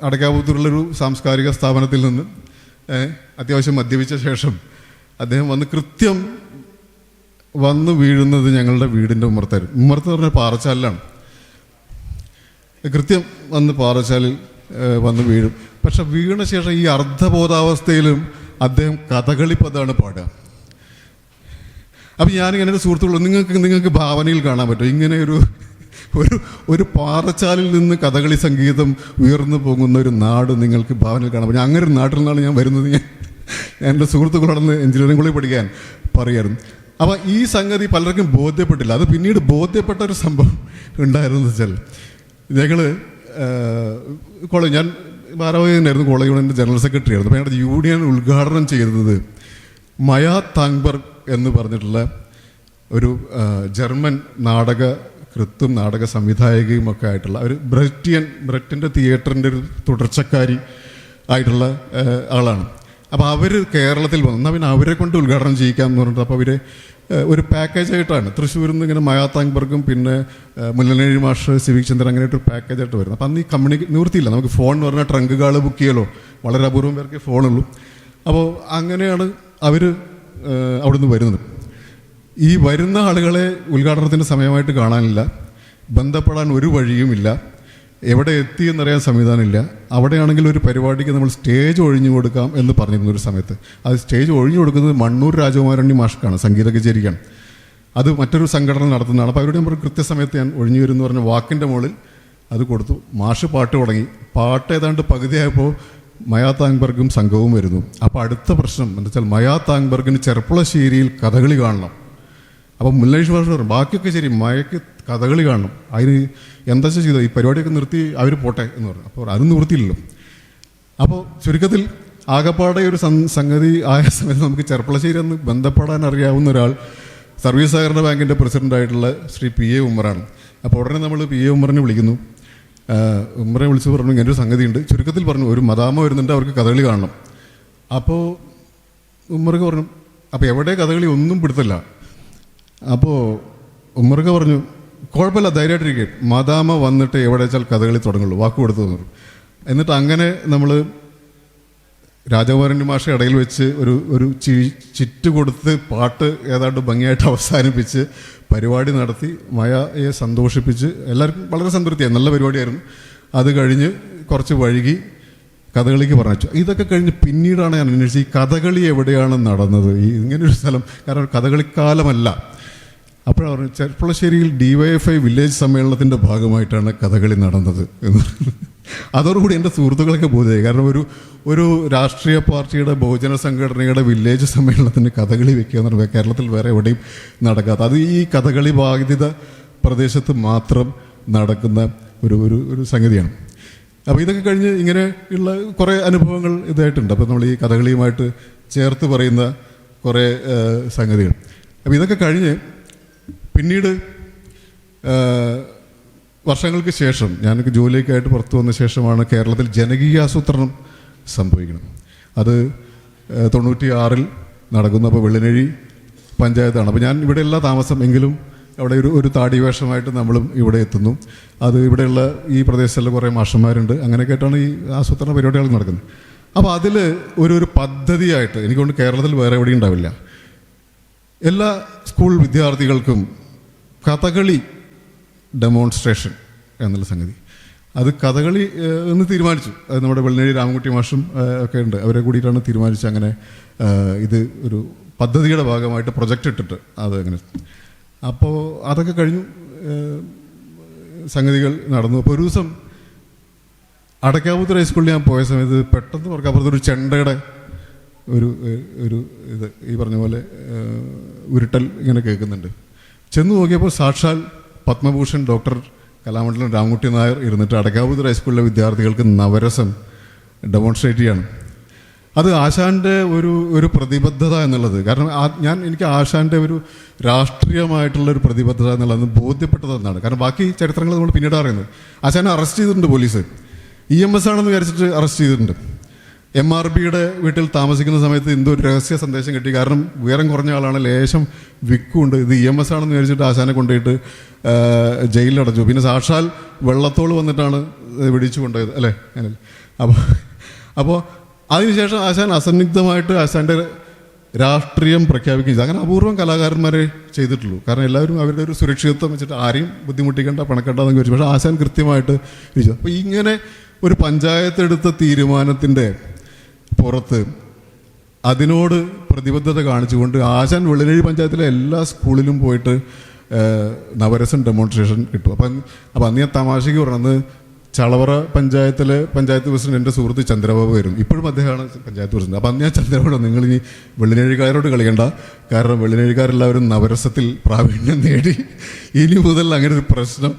അടക്കാപുത്തൂരുള്ളൊരു സാംസ്കാരിക സ്ഥാപനത്തിൽ നിന്ന് അത്യാവശ്യം മദ്യപിച്ച ശേഷം അദ്ദേഹം കൃത്യം വന്ന് വീഴുന്നത് ഞങ്ങളുടെ വീടിൻ്റെ ഉമ്മർത്തായിരുന്നു. ഉമ്മർത്ത് പറഞ്ഞ പാറച്ചാലിലാണ്. കൃത്യം വന്ന് പാറച്ചാലിൽ വന്ന് വീഴും. പക്ഷെ വീണ ശേഷം ഈ അർദ്ധബോധാവസ്ഥയിലും അദ്ദേഹം കഥകളി പദമാണ് പാടുക. അപ്പം ഞാനിങ്ങനെ ഒരു സുഹൃത്തുക്കൾ, നിങ്ങൾക്ക് ഭാവനയിൽ കാണാൻ പറ്റും ഇങ്ങനെ ഒരു പാറച്ചാലിൽ നിന്ന് കഥകളി സംഗീതം ഉയർന്നു പോകുന്ന ഒരു നാട് നിങ്ങൾക്ക് ഭാവനയിൽ കാണാൻ പറ്റും. അങ്ങനെ ഒരു നാട്ടിൽ നിന്നാണ് ഞാൻ വരുന്നത്. ഞാൻ എൻ്റെ സുഹൃത്തുക്കളോടൊന്ന് എഞ്ചിനീയറിംഗ് കോളേജിൽ പഠിക്കാൻ പറയായിരുന്നു. അപ്പോൾ ഈ സംഗതി പലർക്കും ബോധ്യപ്പെട്ടില്ല. അത് പിന്നീട് ബോധ്യപ്പെട്ട ഒരു സംഭവം ഉണ്ടായിരുന്നു വെച്ചാൽ, ഞങ്ങൾ കോളേജ്, ഞാൻ ഭാരവാഹിയായിരുന്നു, കോളേജ് യൂണിയൻ്റെ ജനറൽ സെക്രട്ടറി ആയിരുന്നു. അപ്പോൾ ഞങ്ങളുടെ യൂണിയൻ ഉദ്ഘാടനം ചെയ്തത് മയാ താങ്ബർഗ് എന്ന് പറഞ്ഞിട്ടുള്ള ഒരു ജർമ്മൻ നാടകകൃത്തും നാടക സംവിധായകയും ഒക്കെ ആയിട്ടുള്ള ഒരു ബ്രെറ്റിൻ്റെ തിയേറ്ററിൻ്റെ ഒരു തുടർച്ചക്കാരി ആയിട്ടുള്ള ആളാണ്. അപ്പോൾ അവർ കേരളത്തിൽ വന്നു. എന്നാൽ പിന്നെ അവരെ കൊണ്ട് ഉദ്ഘാടനം ചെയ്യിക്കാമെന്ന് പറഞ്ഞിട്ട് അപ്പോൾ അവർ ഒരു പാക്കേജായിട്ടാണ് തൃശ്ശൂരിൽ നിന്ന് ഇങ്ങനെ മയാ താങ്ബർഗും പിന്നെ മുല്ലനേഴി മാഷ്, സിവിക് ചന്ദ്രൻ അങ്ങനെയായിട്ട് ഒരു പാക്കേജായിട്ട് വരുന്നത്. അപ്പം അന്ന് ഈ നിവൃത്തിയില്ല, നമുക്ക് ഫോൺ എന്ന് പറഞ്ഞാൽ ട്രങ്ക് കാള് ബുക്ക് ചെയ്യലോ, വളരെ അപൂർവം പേർക്ക് ഫോണുള്ളൂ. അപ്പോൾ അങ്ങനെയാണ് അവർ അവിടുന്ന് വരുന്നത്. ഈ വരുന്ന ആളുകളെ ഉദ്ഘാടനത്തിൻ്റെ സമയമായിട്ട് കാണാനില്ല, ബന്ധപ്പെടാൻ ഒരു വഴിയുമില്ല, എവിടെ എത്തിയെന്നറിയാൻ സംവിധാനമില്ല. അവിടെയാണെങ്കിൽ ഒരു പരിപാടിക്ക് നമ്മൾ സ്റ്റേജ് ഒഴിഞ്ഞു കൊടുക്കാം എന്ന് പറഞ്ഞിരുന്ന ഒരു സമയത്ത് അത് സ്റ്റേജ് ഒഴിഞ്ഞു കൊടുക്കുന്നത് മണ്ണൂർ രാജകുമാരണ്ണി മാഷ്ക്കാണ്, സംഗീത കച്ചേരിക്കാണ്. അത് മറ്റൊരു സംഘടന നടത്തുന്നതാണ്. അപ്പോൾ അവരുടെ നമ്പർ കൃത്യസമയത്ത് ഞാൻ ഒഴിഞ്ഞു വരുമെന്ന് പറഞ്ഞ വാക്കിൻ്റെ മുകളിൽ അത് കൊടുത്തു. മാഷ് പാട്ട് തുടങ്ങി. പാട്ട് ഏതാണ്ട് പകുതിയായപ്പോൾ മയാ താങ്ബർഗും സംഘവും വരുന്നു. അപ്പോൾ അടുത്ത പ്രശ്നം എന്താ വെച്ചാൽ മയാ താങ്ബർഗിന് ചെർപ്പുളശ്ശേരിയിൽ കഥകളി കാണണം. അപ്പം മുല്ലനേഴി മാഷ് പറഞ്ഞു ബാക്കിയൊക്കെ ശരി, മയക്ക് കഥകളി കാണണം, അതിന് എന്താ ചെയ്തത്, ഈ പരിപാടിയൊക്കെ നിർത്തി അവർ പോട്ടെ എന്ന് പറഞ്ഞു. അപ്പോൾ അത് നിവൃത്തിയില്ലല്ലോ. അപ്പോൾ ചുരുക്കത്തിൽ ആകപ്പാടെ ഒരു സംഗതി ആയ സമയത്ത് നമുക്ക് ചെർപ്പുളശ്ശേരി എന്ന് ബന്ധപ്പെടാൻ അറിയാവുന്ന ഒരാൾ സർവീസ് സഹകരണ ബാങ്കിൻ്റെ പ്രസിഡൻ്റായിട്ടുള്ള ശ്രീ പി എ ഉമ്മറാണ്. അപ്പോൾ ഉടനെ നമ്മൾ പി എ ഉമ്മറിനെ വിളിക്കുന്നു. ഉമ്മറെ വിളിച്ച് പറഞ്ഞു ഇങ്ങനെ ഒരു സംഗതിയുണ്ട്. ചുരുക്കത്തിൽ പറഞ്ഞു ഒരു മദാമ വരുന്നുണ്ട്, അവർക്ക് കഥകളി കാണണം. അപ്പോൾ ഉമ്മർക്ക് പറഞ്ഞു അപ്പോൾ എവിടെ കഥകളി ഒന്നും പിടുത്തല്ല. അപ്പോൾ ഉമ്മർക്ക് പറഞ്ഞു കുഴപ്പമില്ല, ധൈര്യമായിട്ടിരിക്കും, മദാമ വന്നിട്ട് എവിടെ വെച്ചാൽ കഥകളി തുടങ്ങുള്ളൂ, വാക്ക് കൊടുത്തു തന്നു. എന്നിട്ട് അങ്ങനെ നമ്മൾ രാജകുമാരൻ്റെ മാഷ ഇടയിൽ വെച്ച് ഒരു ചിറ്റ് കൊടുത്ത് പാട്ട് ഏതാണ്ട് ഭംഗിയായിട്ട് അവസാനിപ്പിച്ച് പരിപാടി നടത്തി മയയെ സന്തോഷിപ്പിച്ച് എല്ലാവർക്കും വളരെ സംതൃപ്തിയായി. നല്ല പരിപാടിയായിരുന്നു. അത് കഴിഞ്ഞ് കുറച്ച് വൈകി കഥകളിക്ക് പറഞ്ഞു. ഇതൊക്കെ കഴിഞ്ഞ് പിന്നീടാണ് ഞാൻ അന്വേഷിച്ചത് ഈ കഥകളി എവിടെയാണ് നടന്നത്, ഈ ഇങ്ങനൊരു സ്ഥലം, കാരണം കഥകളിക്കാലമല്ല. അപ്പോഴാണ് പറഞ്ഞു ചെർപ്പുളശ്ശേരിയിൽ DYFI വില്ലേജ് സമ്മേളനത്തിൻ്റെ ഭാഗമായിട്ടാണ് കഥകളി നടന്നത് എന്ന്. അതോടുകൂടി എൻ്റെ സുഹൃത്തുക്കളൊക്കെ ബോധ്യമായി. കാരണം ഒരു രാഷ്ട്രീയ പാർട്ടിയുടെ ബഹുജന സംഘടനയുടെ വില്ലേജ് സമ്മേളനത്തിന് കഥകളി വെക്കുക എന്ന് പറഞ്ഞാൽ കേരളത്തിൽ വേറെ എവിടെയും നടക്കാത്ത, അത് ഈ കഥകളി ബാധിത പ്രദേശത്ത് മാത്രം നടക്കുന്ന ഒരു സംഗതിയാണ്. അപ്പോൾ ഇതൊക്കെ കഴിഞ്ഞ് ഇങ്ങനെയുള്ള കുറേ അനുഭവങ്ങൾ ഇതായിട്ടുണ്ട്. അപ്പോൾ നമ്മൾ ഈ കഥകളിയുമായിട്ട് ചേർത്ത് പറയുന്ന കുറേ സംഗതികൾ. അപ്പോൾ ഇതൊക്കെ കഴിഞ്ഞ് പിന്നീട് വർഷങ്ങൾക്ക് ശേഷം ഞാനൊക്കെ ജോലിയൊക്കെയായിട്ട് പുറത്തു വന്ന ശേഷമാണ് കേരളത്തിൽ ജനകീയാസൂത്രണം സംഭവിക്കുന്നത്. അത് 96 നടക്കുന്നു. അപ്പോൾ വെള്ളിനഴി പഞ്ചായത്താണ്. അപ്പോൾ ഞാൻ ഇവിടെയുള്ള താമസം എങ്കിലും അവിടെ ഒരു താടി വേഷമായിട്ട് നമ്മളും ഇവിടെ എത്തുന്നു. അത് ഇവിടെയുള്ള ഈ പ്രദേശത്തുള്ള കുറേ മാഷന്മാരുണ്ട്. അങ്ങനെയൊക്കെ ആയിട്ടാണ് ഈ ആസൂത്രണ പരിപാടികൾ നടക്കുന്നത്. അപ്പോൾ അതിൽ ഒരു പദ്ധതിയായിട്ട് എനിക്കൊണ്ട് കേരളത്തിൽ വേറെ എവിടെയും ഉണ്ടാവില്ല. എല്ലാ സ്കൂൾ വിദ്യാർത്ഥികൾക്കും കഥകളി ഡെമോൺസ്ട്രേഷൻ എന്നുള്ള സംഗതി, അത് കഥകളി എന്ന് തീരുമാനിച്ചു. അത് നമ്മുടെ വെള്ളിനഴി രാമൻകുട്ടി മാഷും ഒക്കെ ഉണ്ട്, അവരെ കൂടിയിട്ടാണ് തീരുമാനിച്ചത്. അങ്ങനെ ഇത് ഒരു പദ്ധതിയുടെ ഭാഗമായിട്ട് പ്രൊജക്റ്റ് ഇട്ടിട്ട് അത് അങ്ങനെ. അപ്പോൾ അതൊക്കെ കഴിഞ്ഞു, സംഗതികൾ നടന്നു. അപ്പോൾ ഒരു ദിവസം അടക്കാപുത്തൂർ ഹൈസ്കൂളിൽ ഞാൻ പോയ സമയത്ത് പെട്ടെന്ന് പറഞ്ഞ അപ്പുറത്തൊരു ചെണ്ടയുടെ ഒരു ഇത് ഈ പറഞ്ഞ പോലെ ഉരുട്ടൽ ഇങ്ങനെ കേൾക്കുന്നുണ്ട്. ചെന്ന് നോക്കിയപ്പോൾ സാക്ഷാൽ പത്മഭൂഷൺ ഡോക്ടർ കലാമണ്ഡലം രാമൻകുട്ടി നായർ ഇരുന്നിട്ട് അടക്കാപുത്തൂർ ഹൈസ്കൂളിലെ വിദ്യാർത്ഥികൾക്ക് നവരസം ഡെമോൺസ്ട്രേറ്റ് ചെയ്യാണ്. അത് ആശാൻ്റെ ഒരു പ്രതിബദ്ധത എന്നുള്ളത്, കാരണം എനിക്ക് ആശാൻ്റെ ഒരു രാഷ്ട്രീയമായിട്ടുള്ളൊരു പ്രതിബദ്ധത എന്നുള്ളത് ബോധ്യപ്പെട്ടതെന്നാണ്. കാരണം ബാക്കി ചരിത്രങ്ങൾ നമ്മൾ പിന്നീട് അറിയുന്നത്. ആശാനെ അറസ്റ്റ് ചെയ്തിട്ടുണ്ട് പോലീസ്. EMS ആണെന്ന് വിചാരിച്ചിട്ട് അറസ്റ്റ് ചെയ്തിട്ടുണ്ട്. MRBയുടെ വീട്ടിൽ താമസിക്കുന്ന സമയത്ത് എന്തോ ഒരു രഹസ്യ സന്ദേശം കിട്ടി. കാരണം ഉയരം കുറഞ്ഞ ആളാണ്, ലേശം വിക്കുണ്ട്. ഇത് EMS ആണെന്ന് വിചാരിച്ചിട്ട് ആശാനെ കൊണ്ടുപോയിട്ട് ജയിലിലടച്ചു. പിന്നെ സാക്ഷാൽ വെള്ളത്തോൾ വന്നിട്ടാണ് പിടിച്ചു കൊണ്ടുപോയത് അല്ലേ. അപ്പോൾ അതിനുശേഷം ആശാൻ അസന്നിഗ്ധമായിട്ട് ആശാൻ്റെ രാഷ്ട്രീയം പ്രഖ്യാപിക്കുകയും അങ്ങനെ അപൂർവം കലാകാരന്മാരെ ചെയ്തിട്ടുള്ളൂ. കാരണം എല്ലാവരും അവരുടെ ഒരു സുരക്ഷിതത്വം വെച്ചിട്ട് ആരെയും ബുദ്ധിമുട്ടിക്കേണ്ട പണക്കേണ്ടെന്ന് വിചാരിച്ചു. പക്ഷേ ആശാൻ കൃത്യമായിട്ട് ഇരിച്ചു. അപ്പോൾ ഇങ്ങനെ ഒരു പഞ്ചായത്ത് എടുത്ത തീരുമാനത്തിൻ്റെ പുറത്ത് അതിനോട് പ്രതിബദ്ധത കാണിച്ചുകൊണ്ട് ആശാൻ വെള്ളിനഴി പഞ്ചായത്തിലെ എല്ലാ സ്കൂളിലും പോയിട്ട് നവരസം ഡെമോൺസ്ട്രേഷൻ കിട്ടും. അപ്പം അന്ന് ഞാൻ തമാശയ്ക്ക് പറഞ്ഞത് ചളവറ പഞ്ചായത്തിലെ പഞ്ചായത്ത് പ്രസിഡന്റ് എൻ്റെ സുഹൃത്ത് ചന്ദ്രബാബു ആയിരുന്നു. ഇപ്പോഴും അദ്ദേഹമാണ് പഞ്ചായത്ത് പ്രസിഡന്റ്. അപ്പം അന്ന് ഞാൻ ചന്ദ്രബാബു, നിങ്ങൾ ഇനി വെള്ളിനഴിക്കാരോട് കളിക്കണ്ട, കാരണം വെള്ളിനഴിക്കാരെല്ലാവരും നവരസത്തിൽ പ്രാവീണ്യം നേടി, ഇനി മുതൽ അങ്ങനെ ഒരു പ്രശ്നം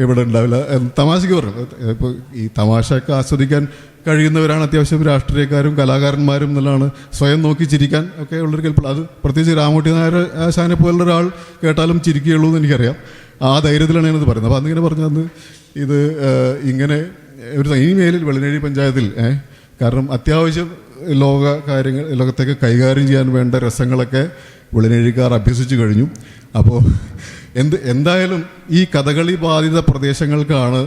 ഇവിടെ ഉണ്ടാവില്ല. തമാശയ്ക്ക് പറഞ്ഞു. ഇപ്പോൾ ഈ തമാശയൊക്കെ ആസ്വദിക്കാൻ കഴിയുന്നവരാണ് അത്യാവശ്യം രാഷ്ട്രീയക്കാരും കലാകാരന്മാരും എന്നുള്ളതാണ്. സ്വയം നോക്കി ചിരിക്കാൻ ഒക്കെ ഉള്ളൊരു കൽപ്പന. അത് പ്രത്യേകിച്ച് രാമൻകുട്ടി നായർ ആശാനെ പോലുള്ള ഒരാൾ കേട്ടാലും ചിരിക്കുകയുള്ളൂ എന്ന് എനിക്കറിയാം. ആ ധൈര്യത്തിലാണ് ഞാനത് പറയുന്നത്. അപ്പോൾ അന്നിങ്ങനെ പറഞ്ഞത് ഇത് ഇങ്ങനെ ഒരു ഈ മേലിൽ വെള്ളിനഴി പഞ്ചായത്തിൽ കാരണം അത്യാവശ്യം ലോകത്തേക്ക് കൈകാര്യം ചെയ്യാൻ വേണ്ട രസങ്ങളൊക്കെ വെള്ളിനഴിക്കാർ അഭ്യസിച്ചു കഴിഞ്ഞു. അപ്പോൾ എന്തായാലും ഈ കഥകളി ബാധിത പ്രദേശങ്ങൾക്കാണ്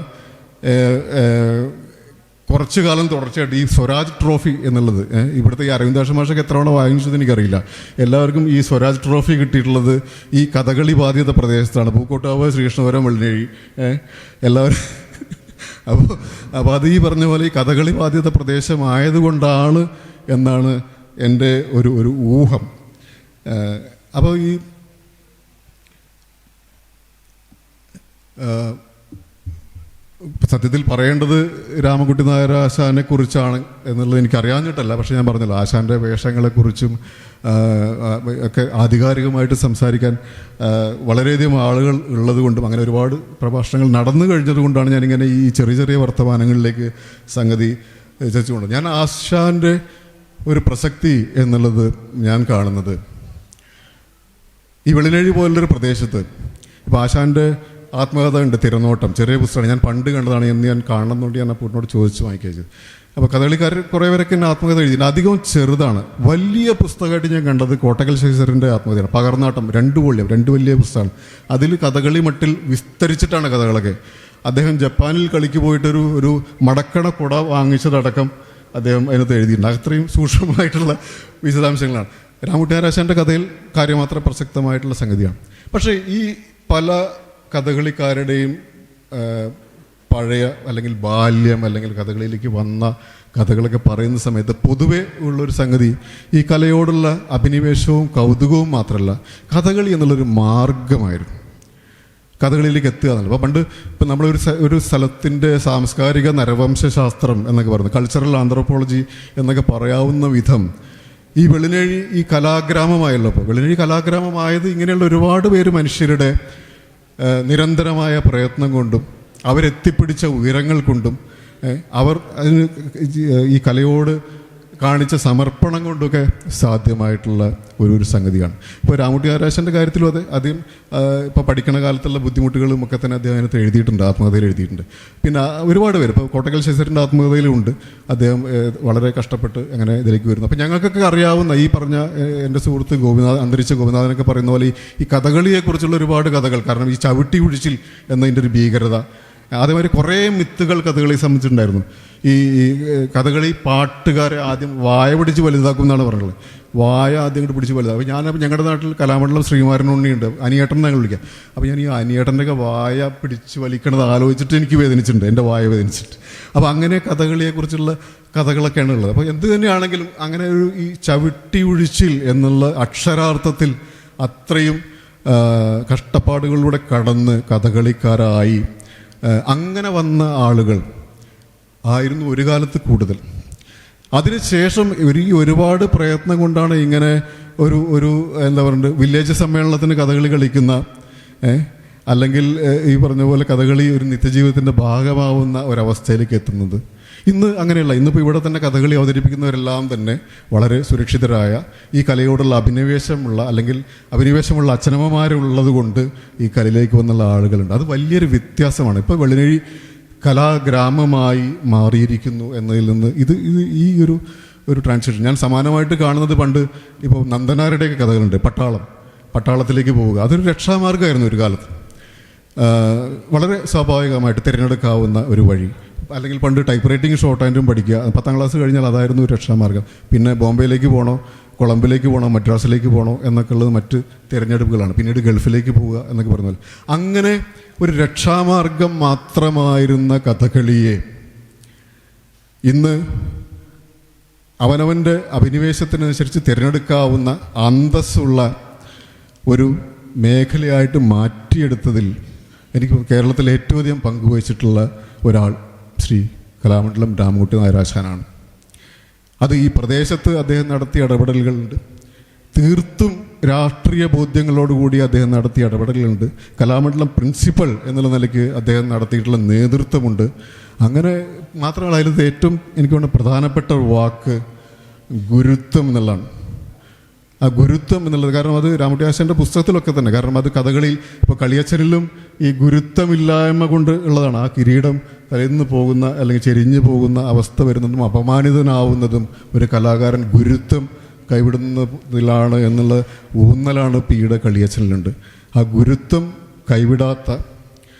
കുറച്ചു കാലം തുടർച്ചയായിട്ട് ഈ സ്വരാജ് ട്രോഫി എന്നുള്ളത്. ഇവിടുത്തെ ഈ അരവിന്ദാക്ഷ മാഷൊക്കെ എത്ര തവണ വാങ്ങിച്ചത് എനിക്കറിയില്ല. എല്ലാവർക്കും ഈ സ്വരാജ് ട്രോഫി കിട്ടിയിട്ടുള്ളത് ഈ കഥകളി ബാധിത പ്രദേശത്താണ്. പൂക്കോട്ടാവ്, ശ്രീകൃഷ്ണപുരം, വെള്ളിനഴി എല്ലാവരും. അപ്പോൾ അത് ഈ പറഞ്ഞ പോലെ ഈ കഥകളി ബാധിത പ്രദേശമായതുകൊണ്ടാണ് എന്നാണ് എൻ്റെ ഒരു ഊഹം. അപ്പോൾ ഈ സത്യത്തിൽ പറയേണ്ടത് രാമൻകുട്ടി നായർ ആശാനെ കുറിച്ചാണ് എന്നുള്ളത് എനിക്കറിയാഞ്ഞിട്ടല്ല. പക്ഷേ ഞാൻ പറഞ്ഞല്ലോ, ആശാൻ്റെ വേഷങ്ങളെക്കുറിച്ചും ഒക്കെ ആധികാരികമായിട്ട് സംസാരിക്കാൻ വളരെയധികം ആളുകൾ ഉള്ളതുകൊണ്ടും അങ്ങനെ ഒരുപാട് പ്രഭാഷണങ്ങൾ നടന്നു കഴിഞ്ഞതുകൊണ്ടാണ് ഞാനിങ്ങനെ ഈ ചെറിയ ചെറിയ വർത്തമാനങ്ങളിലേക്ക് സംഗതി ചർച്ചകൊണ്ട്. ഞാൻ ആശാൻ്റെ ഒരു പ്രസക്തി എന്നുള്ളത് ഞാൻ കാണുന്നത് ഈ വെള്ളിനഴി പോലുള്ളൊരു പ്രദേശത്ത് ഇപ്പോൾ ആശാൻ്റെ ആത്മകഥ ഉണ്ട്, തിരനോട്ടം, ചെറിയ പുസ്തകമാണ്. ഞാൻ പണ്ട് കണ്ടതാണ്, എന്ന് ഞാൻ കാണണമെന്നുകൊണ്ട് ഞാൻ അപ്പൂട്ടിനോട് ചോദിച്ച് വാങ്ങിക്കുക. അപ്പോൾ കഥകളിക്കാർ കുറേ പേരൊക്കെ എന്നെ ആത്മകഥ എഴുതിയിട്ടുണ്ട്. അധികവും ചെറുതാണ്. വലിയ പുസ്തകമായിട്ട് ഞാൻ കണ്ടത് കോട്ടക്കൽ ശശിധരൻ്റെ ആത്മകഥയാണ്. പകർന്നാട്ടം, 2 വോള്യം, 2 വലിയ പുസ്തകമാണ്. അതിൽ കഥകളി മട്ടിൽ വിസ്തരിച്ചിട്ടാണ് കഥകളൊക്കെ. അദ്ദേഹം ജപ്പാനിൽ കളിക്ക് പോയിട്ടൊരു മടക്കണ കുട വാങ്ങിച്ചതടക്കം അദ്ദേഹം അതിനകത്ത് എഴുതിയിട്ടുണ്ട്. അത്രയും സൂക്ഷ്മമായിട്ടുള്ള വിശദാംശങ്ങളാണ്. രാമൻകുട്ടി നായർ ആശാൻ്റെ കഥയിൽ കാര്യമാത്ര പ്രസക്തമായിട്ടുള്ള സംഗതിയാണ്. പക്ഷേ ഈ പല കഥകളിക്കാരുടെയും പഴയ അല്ലെങ്കിൽ ബാല്യം അല്ലെങ്കിൽ കഥകളിയിലേക്ക് വന്ന കഥകളൊക്കെ പറയുന്ന സമയത്ത് പൊതുവെ ഉള്ളൊരു സംഗതി ഈ കലയോടുള്ള അഭിനിവേശവും കൗതുകവും മാത്രമല്ല, കഥകളി എന്നുള്ളൊരു മാർഗമായിരുന്നു കഥകളിയിലേക്ക് എത്തുക എന്നുള്ളത്. അപ്പോൾ പണ്ട് ഇപ്പം നമ്മളൊരു സ്ഥലത്തിൻ്റെ സാംസ്കാരിക നരവംശാസ്ത്രം എന്നൊക്കെ പറയുന്നത്, കൾച്ചറൽ ആന്ത്രോപോളജി എന്നൊക്കെ പറയാവുന്ന വിധം ഈ വെള്ളിനഴി ഈ കലാഗ്രാമമായല്ലോ. അപ്പോൾ വെള്ളിനഴി കലാഗ്രാമമായത് ഇങ്ങനെയുള്ള ഒരുപാട് പേര് മനുഷ്യരുടെ നിരന്തരമായ പ്രയത്നം കൊണ്ടും അവരെത്തിപ്പിടിച്ച ഉയരങ്ങൾ കൊണ്ടും അവർ അതിന് ഈ കലയോട് കാണിച്ച സമർപ്പണം കൊണ്ടൊക്കെ സാധ്യമായിട്ടുള്ള ഒരു സംഗതിയാണ്. ഇപ്പോൾ രാമൂട്ടി ആരാശൻ്റെ കാര്യത്തിലും അതെ, ആദ്യം ഇപ്പോൾ പഠിക്കുന്ന കാലത്തുള്ള ബുദ്ധിമുട്ടുകളും ഒക്കെ തന്നെ അദ്ദേഹം അതിനകത്ത് എഴുതിയിട്ടുണ്ട്, ആത്മകഥയിൽ എഴുതിയിട്ടുണ്ട്. പിന്നെ ഒരുപാട് പേര് ഇപ്പോൾ കോട്ടക്കൽ ശശിധരൻ്റെ ആത്മകഥയിലുണ്ട് അദ്ദേഹം വളരെ കഷ്ടപ്പെട്ട് അങ്ങനെ ഇതിലേക്ക് വരുന്നു. അപ്പോൾ ഞങ്ങൾക്കൊക്കെ അറിയാവുന്ന ഈ പറഞ്ഞ എൻ്റെ സുഹൃത്ത് അന്തരിച്ച ഗോപിനാഥനൊക്കെ പറയുന്ന പോലെ ഈ കഥകളിയെക്കുറിച്ചുള്ള ഒരുപാട് കഥകൾ, കാരണം ഈ ചവിട്ടി ഒഴിച്ചിൽ എന്നതിൻ്റെ ഒരു ഭീകരത, അതേമാതിരി കുറേ മിത്തുകൾ കഥകളി സംബന്ധിച്ചിട്ടുണ്ടായിരുന്നു. ഈ കഥകളി പാട്ടുകാരെ ആദ്യം വായ പിടിച്ച് വലുതാക്കും എന്നാണ് പറഞ്ഞത്. വായ ആദ്യം കൊണ്ട് പിടിച്ച് വലുതാക്കും. അപ്പോൾ ഞങ്ങളുടെ നാട്ടിൽ കലാമണ്ഡലം ശ്രീകുമാരനുണ്ണിയുണ്ട്, അനിയേട്ടൻ ഞങ്ങൾ വിളിക്കാം. അപ്പോൾ ഞാൻ ഈ അനിയേട്ടൻ്റെയൊക്കെ വായ പിടിച്ച് വലിക്കണത് ആലോചിച്ചിട്ട് എനിക്ക് വേദനിച്ചിട്ടുണ്ട്, എൻ്റെ വായ വേദനിച്ചിട്ട്. അപ്പോൾ അങ്ങനെ കഥകളിയെക്കുറിച്ചുള്ള കഥകളൊക്കെയാണ് ഉള്ളത്. അപ്പോൾ എന്ത് തന്നെയാണെങ്കിലും അങ്ങനെ ഒരു ഈ ചവിട്ടി ഒഴിച്ചിൽ എന്നുള്ള അക്ഷരാർത്ഥത്തിൽ അത്രയും കഷ്ടപ്പാടുകളിലൂടെ കടന്ന് കഥകളിക്കാരായി അങ്ങനെ വന്ന ആളുകൾ ആയിരുന്നു ഒരു കാലത്ത് കൂടുതൽ. അതിനുശേഷം ഒരുപാട് പ്രയത്നം കൊണ്ടാണ് ഇങ്ങനെ ഒരു എന്താ പറയുക വില്ലേജ് സമ്മേളനത്തിന് കഥകളി കളിക്കുന്ന, അല്ലെങ്കിൽ ഈ പറഞ്ഞ പോലെ കഥകളി ഒരു നിത്യജീവിതത്തിൻ്റെ ഭാഗമാവുന്ന ഒരവസ്ഥയിലേക്ക് എത്തുന്നത്. ഇന്ന് അങ്ങനെയല്ല. ഇന്നിപ്പോൾ ഇവിടെ തന്നെ കഥകളി അവതരിപ്പിക്കുന്നവരെല്ലാം തന്നെ വളരെ സുരക്ഷിതരായ, ഈ കലയോടുള്ള അഭിനിവേശമുള്ള അച്ഛനമ്മമാരുള്ളത് കൊണ്ട് ഈ കലയിലേക്ക് വന്നുള്ള ആളുകളുണ്ട്. അത് വലിയൊരു വ്യത്യാസമാണ്. ഇപ്പോൾ വെള്ളിനഴി കലാഗ്രാമമായി മാറിയിരിക്കുന്നു എന്നതിൽ നിന്ന് ഈ ഒരു ട്രാൻസിഷൻ ഞാൻ സമാനമായിട്ട് കാണുന്നത്, പണ്ട് ഇപ്പോൾ നന്ദനാരുടെയൊക്കെ കഥകളുണ്ട്. പട്ടാളത്തിലേക്ക് പോവുക, അതൊരു രക്ഷാമാർഗമായിരുന്നു ഒരു കാലത്ത്. വളരെ സ്വാഭാവികമായിട്ട് തിരഞ്ഞെടുക്കാവുന്ന ഒരു വഴി. അല്ലെങ്കിൽ പണ്ട് ടൈപ്പ് റൈറ്റിംഗ് ഷോർട്ട് ഹാൻഡും പഠിക്കുക, 10ാം ക്ലാസ് കഴിഞ്ഞാൽ അതായിരുന്നു ഒരു രക്ഷാമാർഗം. പിന്നെ ബോംബെയിലേക്ക് പോകണോ, കൊളംബിലേക്ക് പോകണോ, മദ്രാസിലേക്ക് പോകണോ എന്നൊക്കെ ഉള്ളത് മറ്റ് തിരഞ്ഞെടുപ്പുകളാണ്. പിന്നീട് ഗൾഫിലേക്ക് പോവുക എന്നൊക്കെ പറഞ്ഞാൽ അങ്ങനെ ഒരു രക്ഷാമാർഗം മാത്രമായിരുന്ന കഥകളിയെ ഇന്ന് അവനവൻ്റെ അഭിനിവേശത്തിനനുസരിച്ച് തിരഞ്ഞെടുക്കാവുന്ന അന്തസ്സുള്ള ഒരു മേഖലയായിട്ട് മാറ്റിയെടുത്തതിൽ എനിക്ക് കേരളത്തിൽ ഏറ്റവും അധികം പങ്കുവഹിച്ചിട്ടുള്ള ഒരാൾ ശ്രീ കലാമണ്ഡലം രാമൻകുട്ടി നായരാശാനാണ്. അത് ഈ പ്രദേശത്ത് അദ്ദേഹം നടത്തിയ ഇടപെടലുകളുണ്ട്. തീർത്തും രാഷ്ട്രീയ ബോധ്യങ്ങളോടുകൂടി അദ്ദേഹം നടത്തിയ ഇടപെടലുകളുണ്ട്. കലാമണ്ഡലം പ്രിൻസിപ്പൽ എന്നുള്ള നിലയ്ക്ക് അദ്ദേഹം നടത്തിയിട്ടുള്ള നേതൃത്വമുണ്ട്. അങ്ങനെ മാത്രമല്ല, അതിലത്തെ ഏറ്റവും എനിക്ക് തോന്നുന്ന പ്രധാനപ്പെട്ട വാക്ക് ഗുരുത്വം എന്നുള്ളതാണ്. ആ ഗുരുത്വം എന്നുള്ളത്, കാരണം അത് രാമൻകുട്ടി ആശാൻ്റെ പുസ്തകത്തിലൊക്കെ തന്നെ, കാരണം അത് കഥകളിയിൽ ഇപ്പോൾ കളിയച്ഛനിലും ഈ ഗുരുത്വമില്ലായ്മ കൊണ്ട് ഉള്ളതാണ്. ആ കിരീടം തലേന്ന് പോകുന്ന അല്ലെങ്കിൽ ചെരിഞ്ഞു പോകുന്ന അവസ്ഥ വരുന്നതും അപമാനിതനാവുന്നതും ഒരു കലാകാരൻ ഗുരുത്വം കൈവിടുന്നതിലാണ് എന്നുള്ള ഊന്നലാണ് പീയുടെ കളിയച്ഛനിലുണ്ട്. ആ ഗുരുത്വം കൈവിടാത്ത,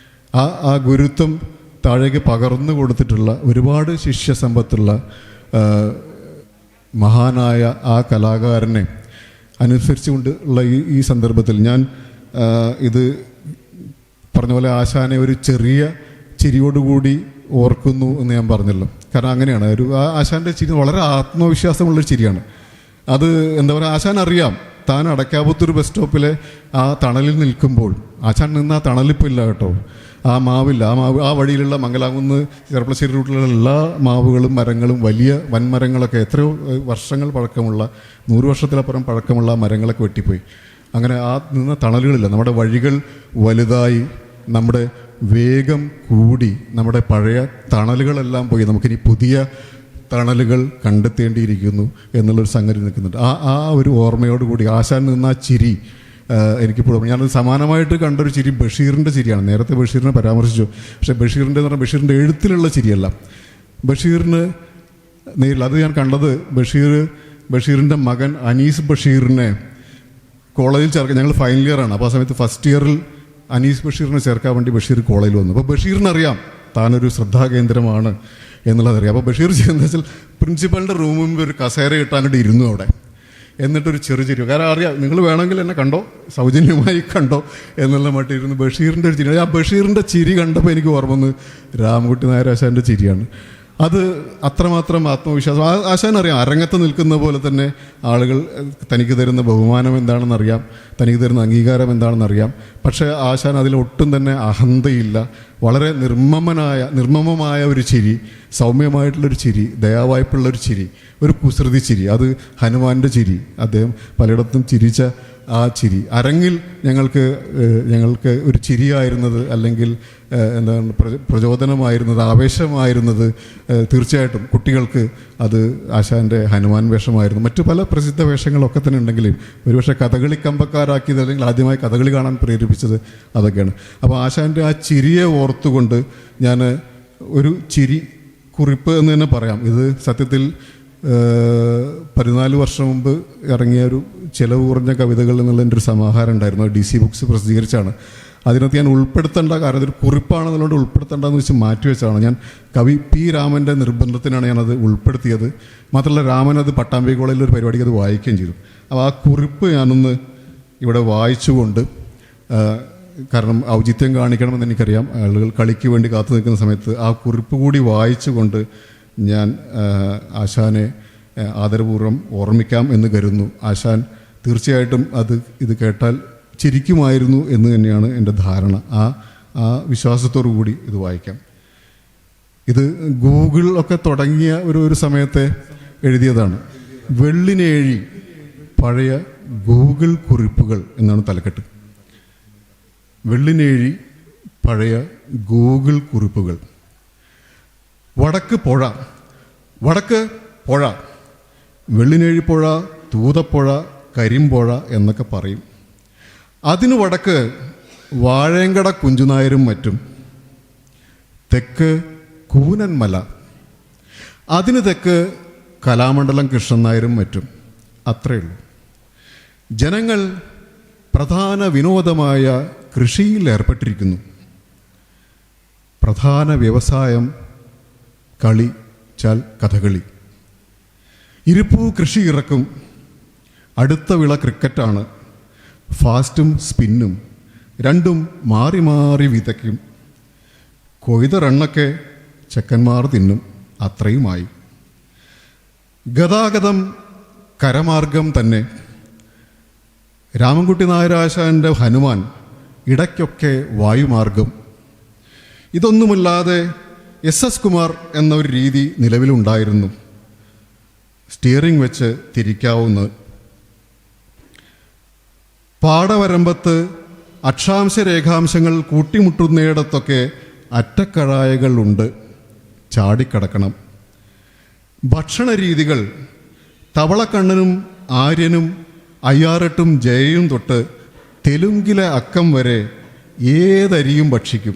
ആ ഗുരുത്വം താഴേക്ക് പകർന്നു കൊടുത്തിട്ടുള്ള ഒരുപാട് ശിഷ്യസമ്പത്തുള്ള മഹാനായ ആ കലാകാരനെ അനുസരിച്ചുകൊണ്ട് ഉള്ള ഈ സന്ദർഭത്തിൽ ഞാൻ ഇത് പറഞ്ഞ പോലെ ആശാനെ ഒരു ചെറിയ ചിരിയോടുകൂടി ഓർക്കുന്നു എന്ന് ഞാൻ പറഞ്ഞല്ലോ. കാരണം അങ്ങനെയാണ് ആശാൻ്റെ ചിരി വളരെ ആത്മവിശ്വാസമുള്ളൊരു ചിരിയാണ്. അത് എന്താ പറയുക, ആശാൻ അറിയാം താൻ അടക്കാപുത്തൂർ ബസ് സ്റ്റോപ്പിലെ ആ തണലിൽ നിൽക്കുമ്പോൾ, ആശാൻ നിന്ന് ആ തണലിപ്പില്ല കേട്ടോ, ആ മാവില്ല, ആ വഴിയിലുള്ള മംഗലാകുന്ന് ചെർപ്പളശ്ശേരി റൂട്ടിലുള്ള എല്ലാ മാവുകളും മരങ്ങളും വലിയ വൻമരങ്ങളൊക്കെ എത്രയോ വർഷങ്ങൾ പഴക്കമുള്ള 100 വർഷത്തിലപ്പുറം പഴക്കമുള്ള മരങ്ങളൊക്കെ വെട്ടിപ്പോയി. അങ്ങനെ ആ നിന്ന തണലുകളില്ല. നമ്മുടെ വഴികൾ വലുതായി, നമ്മുടെ വേഗം കൂടി, നമ്മുടെ പഴയ തണലുകളെല്ലാം പോയി. നമുക്കിനി പുതിയ തണലുകൾ കണ്ടെത്തേണ്ടിയിരിക്കുന്നു എന്നുള്ളൊരു സംഗതി നിൽക്കുന്നുണ്ട്. ആ ഒരു ഓർമ്മയോടുകൂടി ആശാൻ നിന്ന ആ ചിരി എനിക്കിപ്പോഴും, ഞാനത് സമാനമായിട്ട് കണ്ടൊരു ചിരി ബഷീറിൻ്റെ ചിരിയാണ്. നേരത്തെ ബഷീറിനെ പരാമർശിച്ചു, പക്ഷേ ബഷീറിൻ്റെ എന്ന് പറഞ്ഞാൽ ബഷീറിൻ്റെ എഴുത്തിലുള്ള ചിരിയല്ല, ബഷീറിന് നേരിൽ. അത് ഞാൻ കണ്ടത് ബഷീറിൻ്റെ മകൻ അനീസ് ബഷീറിനെ കോളേജിൽ ചേർക്കാൻ, ഞങ്ങൾ ഫൈനൽ ഇയറാണ്, അപ്പോൾ ആ സമയത്ത് ഫസ്റ്റ് ഇയറിൽ അനീസ് ബഷീറിനെ ചേർക്കാൻ വേണ്ടി ബഷീർ കോളേജിൽ വന്നു. അപ്പോൾ ബഷീറിനറിയാം താനൊരു ശ്രദ്ധാകേന്ദ്രമാണ് എന്നുള്ളതറിയാം. അപ്പോൾ ബഷീർ ചെയ്യുന്നത് വെച്ചാൽ പ്രിൻസിപ്പലിൻ്റെ റൂമിൽ മുമ്പ് ഒരു കസേര കിട്ടാനായിട്ട് ഇരുന്നു അവിടെ, എന്നിട്ടൊരു ചിരി. കാരണം അറിയാം, നിങ്ങൾ വേണമെങ്കിൽ എന്നെ കണ്ടോ, സൗജന്യമായി കണ്ടോ എന്നുള്ള മട്ടിരുന്ന് ബഷീറിൻ്റെ ഒരു ചിരി. ആ ബഷീറിൻ്റെ ചിരി കണ്ടപ്പോൾ എനിക്ക് ഓർമ്മ വന്ന് രാമൻകുട്ടി നായരാശാൻ്റെ ചിരിയാണ്. അത് അത്രമാത്രം ആത്മവിശ്വാസം. ആശാൻ അറിയാം, അരങ്ങത്ത് നിൽക്കുന്ന പോലെ തന്നെ ആളുകൾ തനിക്ക് തരുന്ന ബഹുമാനം എന്താണെന്നറിയാം, തനിക്ക് തരുന്ന അംഗീകാരം എന്താണെന്നറിയാം. പക്ഷേ ആശാൻ അതിലൊട്ടും തന്നെ അഹന്തയില്ല. വളരെ നിർമ്മമമായ ഒരു ചിരി, സൗമ്യമായിട്ടുള്ളൊരു ചിരി, ദയാവായ്പുള്ളൊരു ചിരി, ഒരു കുസൃതി ചിരി. അത് ഹനുമാൻ്റെ ചിരി. അദ്ദേഹം പലയിടത്തും ചിരിച്ച ആ ചിരി. അരങ്ങിൽ ഞങ്ങൾക്ക് ഒരു ചിരിയായിരുന്നത്, അല്ലെങ്കിൽ എന്താണ് പ്രചോദനമായിരുന്നത്, ആവേശമായിരുന്നത് തീർച്ചയായിട്ടും കുട്ടികൾക്ക് അത് ആശാൻ്റെ ഹനുമാൻ വേഷമായിരുന്നു. മറ്റു പല പ്രസിദ്ധ വേഷങ്ങളൊക്കെ തന്നെ ഉണ്ടെങ്കിലും ഒരുപക്ഷെ കഥകളി കമ്പക്കാരാക്കിയത്, അല്ലെങ്കിൽ ആദ്യമായി കഥകളി കാണാൻ പ്രേരിപ്പിച്ചത് അതൊക്കെയാണ്. അപ്പോൾ ആശാൻ്റെ ആ ചിരിയെ ഓർത്തുകൊണ്ട് ഞാൻ ഒരു ചിരി കുറിപ്പ് എന്ന് തന്നെ പറയാം. ഇത് സത്യത്തിൽ 14 വർഷം മുമ്പ് ഇറങ്ങിയ ഒരു ചിലവ് കുറഞ്ഞ കവിതകൾ എന്നുള്ള എൻ്റെ ഒരു സമാഹാരം ഉണ്ടായിരുന്നു. DC ബുക്സ് പ്രസിദ്ധീകരിച്ചാണ്. അതിനകത്ത് ഞാൻ ഉൾപ്പെടുത്തേണ്ട, കാരണം ഇതൊരു കുറിപ്പാണെന്നുള്ളത് ഉൾപ്പെടുത്തേണ്ടെന്ന് വെച്ച് മാറ്റിവെച്ചാണ്. ഞാൻ കവി P. രാമൻ്റെ നിർബന്ധത്തിനാണ് ഞാനത് ഉൾപ്പെടുത്തിയത്. മാത്രമല്ല രാമൻ അത് പട്ടാമ്പി കോളേജിൽ ഒരു പരിപാടിക്ക് അത് വായിക്കുകയും ചെയ്തു. അപ്പോൾ ആ കുറിപ്പ് ഞാനൊന്ന് ഇവിടെ വായിച്ചുകൊണ്ട്, കാരണം ഔചിത്യം കാണിക്കണമെന്ന് എനിക്കറിയാം, ആളുകൾ കളിക്ക് വേണ്ടി കാത്തു നിൽക്കുന്ന സമയത്ത് ആ കുറിപ്പ് കൂടി വായിച്ചുകൊണ്ട് ഞാൻ ആശാനെ ആദരപൂർവ്വം ഓർമ്മിക്കാം എന്ന് കരുതുന്നു. ആശാൻ തീർച്ചയായിട്ടും ഇത് കേട്ടാൽ ചിരിക്കുമായിരുന്നു എന്ന് തന്നെയാണ് എൻ്റെ ധാരണ. ആ വിശ്വാസത്തോടു കൂടി ഇത് വായിക്കാം. ഇത് ഗൂഗിൾ ഒക്കെ തുടങ്ങിയ ഒരു സമയത്തെ എഴുതിയതാണ്. വെള്ളിനേഴി പഴയ ഗൂഗിൾ കുറിപ്പുകൾ എന്നാണ് തലക്കെട്ട്. വെള്ളിനേഴി പഴയ ഗൂഗിൾ കുറിപ്പുകൾ. വടക്ക് പുഴ, വെള്ളിനേഴിപ്പുഴ, തൂതപ്പുഴ, കരിമ്പുഴ എന്നൊക്കെ പറയും. അതിനു വടക്ക് വാഴേങ്കട കുഞ്ചുനായരും മറ്റും, തെക്ക് കൂനന്മല, അതിന് തെക്ക് കലാമണ്ഡലം കൃഷ്ണൻ നായരും മറ്റും. അത്രയേ ഉള്ളൂ. ജനങ്ങൾ പ്രധാന വിനോദമായ കൃഷിയിൽ ഏർപ്പെട്ടിരിക്കുന്നു. പ്രധാന വ്യവസായം കളി ചാൽ കഥകളി. ഇരിപ്പൂ കൃഷി ഇറക്കും. അടുത്ത വിള ക്രിക്കറ്റാണ്. ഫാസ്റ്റും സ്പിന്നും രണ്ടും മാറി മാറി വിതയ്ക്കും. കൊയ്ത റണ്ണൊക്കെ ചെക്കന്മാർ തിന്നും. അത്രയുമായി. ഗതാഗതം കരമാർഗം തന്നെ. രാമൻകുട്ടി നായരാശാൻ്റെ ഹനുമാൻ ഇടയ്ക്കൊക്കെ വായുമാർഗം. ഇതൊന്നുമില്ലാതെ SS കുമാർ എന്നൊരു രീതി നിലവിലുണ്ടായിരുന്നു. സ്റ്റിയറിംഗ് വെച്ച് തിരിക്കാവുന്നത്. പാടവരമ്പത്ത് അക്ഷാംശ രേഖാംശങ്ങൾ കൂട്ടിമുട്ടുന്നിടത്തൊക്കെ അറ്റക്കഴായകളുണ്ട്. ചാടിക്കടക്കണം. ഭക്ഷണ രീതികൾ തവളക്കണ്ണനും ആര്യനും അയ്യാറെട്ടും ജയയും തൊട്ട് തെലുങ്കിലെ അക്കം വരെ ഏതരിയും ഭക്ഷിക്കും.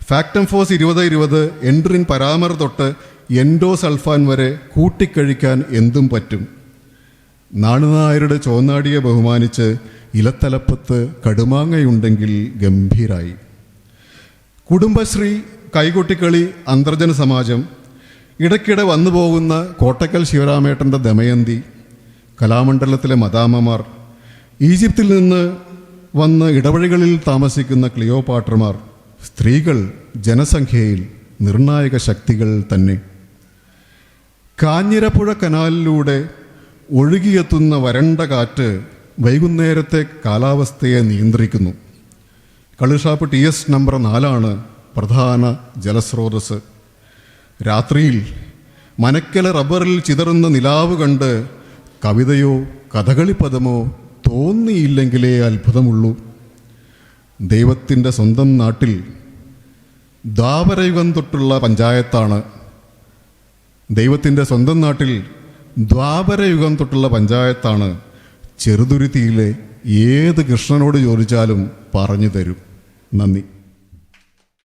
ഫാക്ടം ഫോസ് 2020 എൻട്രിൻ പരാമർ തൊട്ട് എൻഡോസൾഫാൻ വരെ കൂട്ടിക്കഴിക്കാൻ എന്തും പറ്റും. നാണുനായരുടെ ചോന്നാടിയെ ബഹുമാനിച്ച് ഇലത്തലപ്പത്ത് കടുമാങ്ങയുണ്ടെങ്കിൽ ഗംഭീരായി. കുടുംബശ്രീ, കൈകൊട്ടിക്കളി, അന്തർജന സമാജം, ഇടയ്ക്കിടെ വന്നു പോകുന്ന കോട്ടക്കൽ ശിവരാമേട്ടൻ്റെ ദമയന്തി, കലാമണ്ഡലത്തിലെ മദാമ്മമാർ, ഈജിപ്തിൽ നിന്ന് വന്ന് ഇടവഴികളിൽ താമസിക്കുന്ന ക്ലിയോപാട്രമാർ, സ്ത്രീകൾ ജനസംഖ്യയിൽ നിർണായക ശക്തികൾ തന്നെ. കാഞ്ഞിരപ്പുഴ കനാലിലൂടെ ഒഴുകിയെത്തുന്ന വരണ്ട കാറ്റ് വൈകുന്നേരത്തെ കാലാവസ്ഥയെ നിയന്ത്രിക്കുന്നു. കള്ളുഷാപ്പ് TS നമ്പർ 4 പ്രധാന ജലസ്രോതസ്. രാത്രിയിൽ മനക്കല റബ്ബറിൽ ചിതറുന്ന നിലാവ് കണ്ട് കവിതയോ കഥകളിപ്പദമോ തോന്നിയില്ലെങ്കിലേ അത്ഭുതമുള്ളൂ. ദൈവത്തിൻ്റെ സ്വന്തം നാട്ടിൽ ദ്വാപരയുഗം തൊട്ടുള്ള പഞ്ചായത്താണ്. ദൈവത്തിൻ്റെ സ്വന്തം നാട്ടിൽ ദ്വാപരയുഗം തൊട്ടുള്ള പഞ്ചായത്താണ്. ചെറുതുരുത്തിയിലെ ഏത് കൃഷ്ണനോട് ചോദിച്ചാലും പറഞ്ഞു തരും. നന്ദി.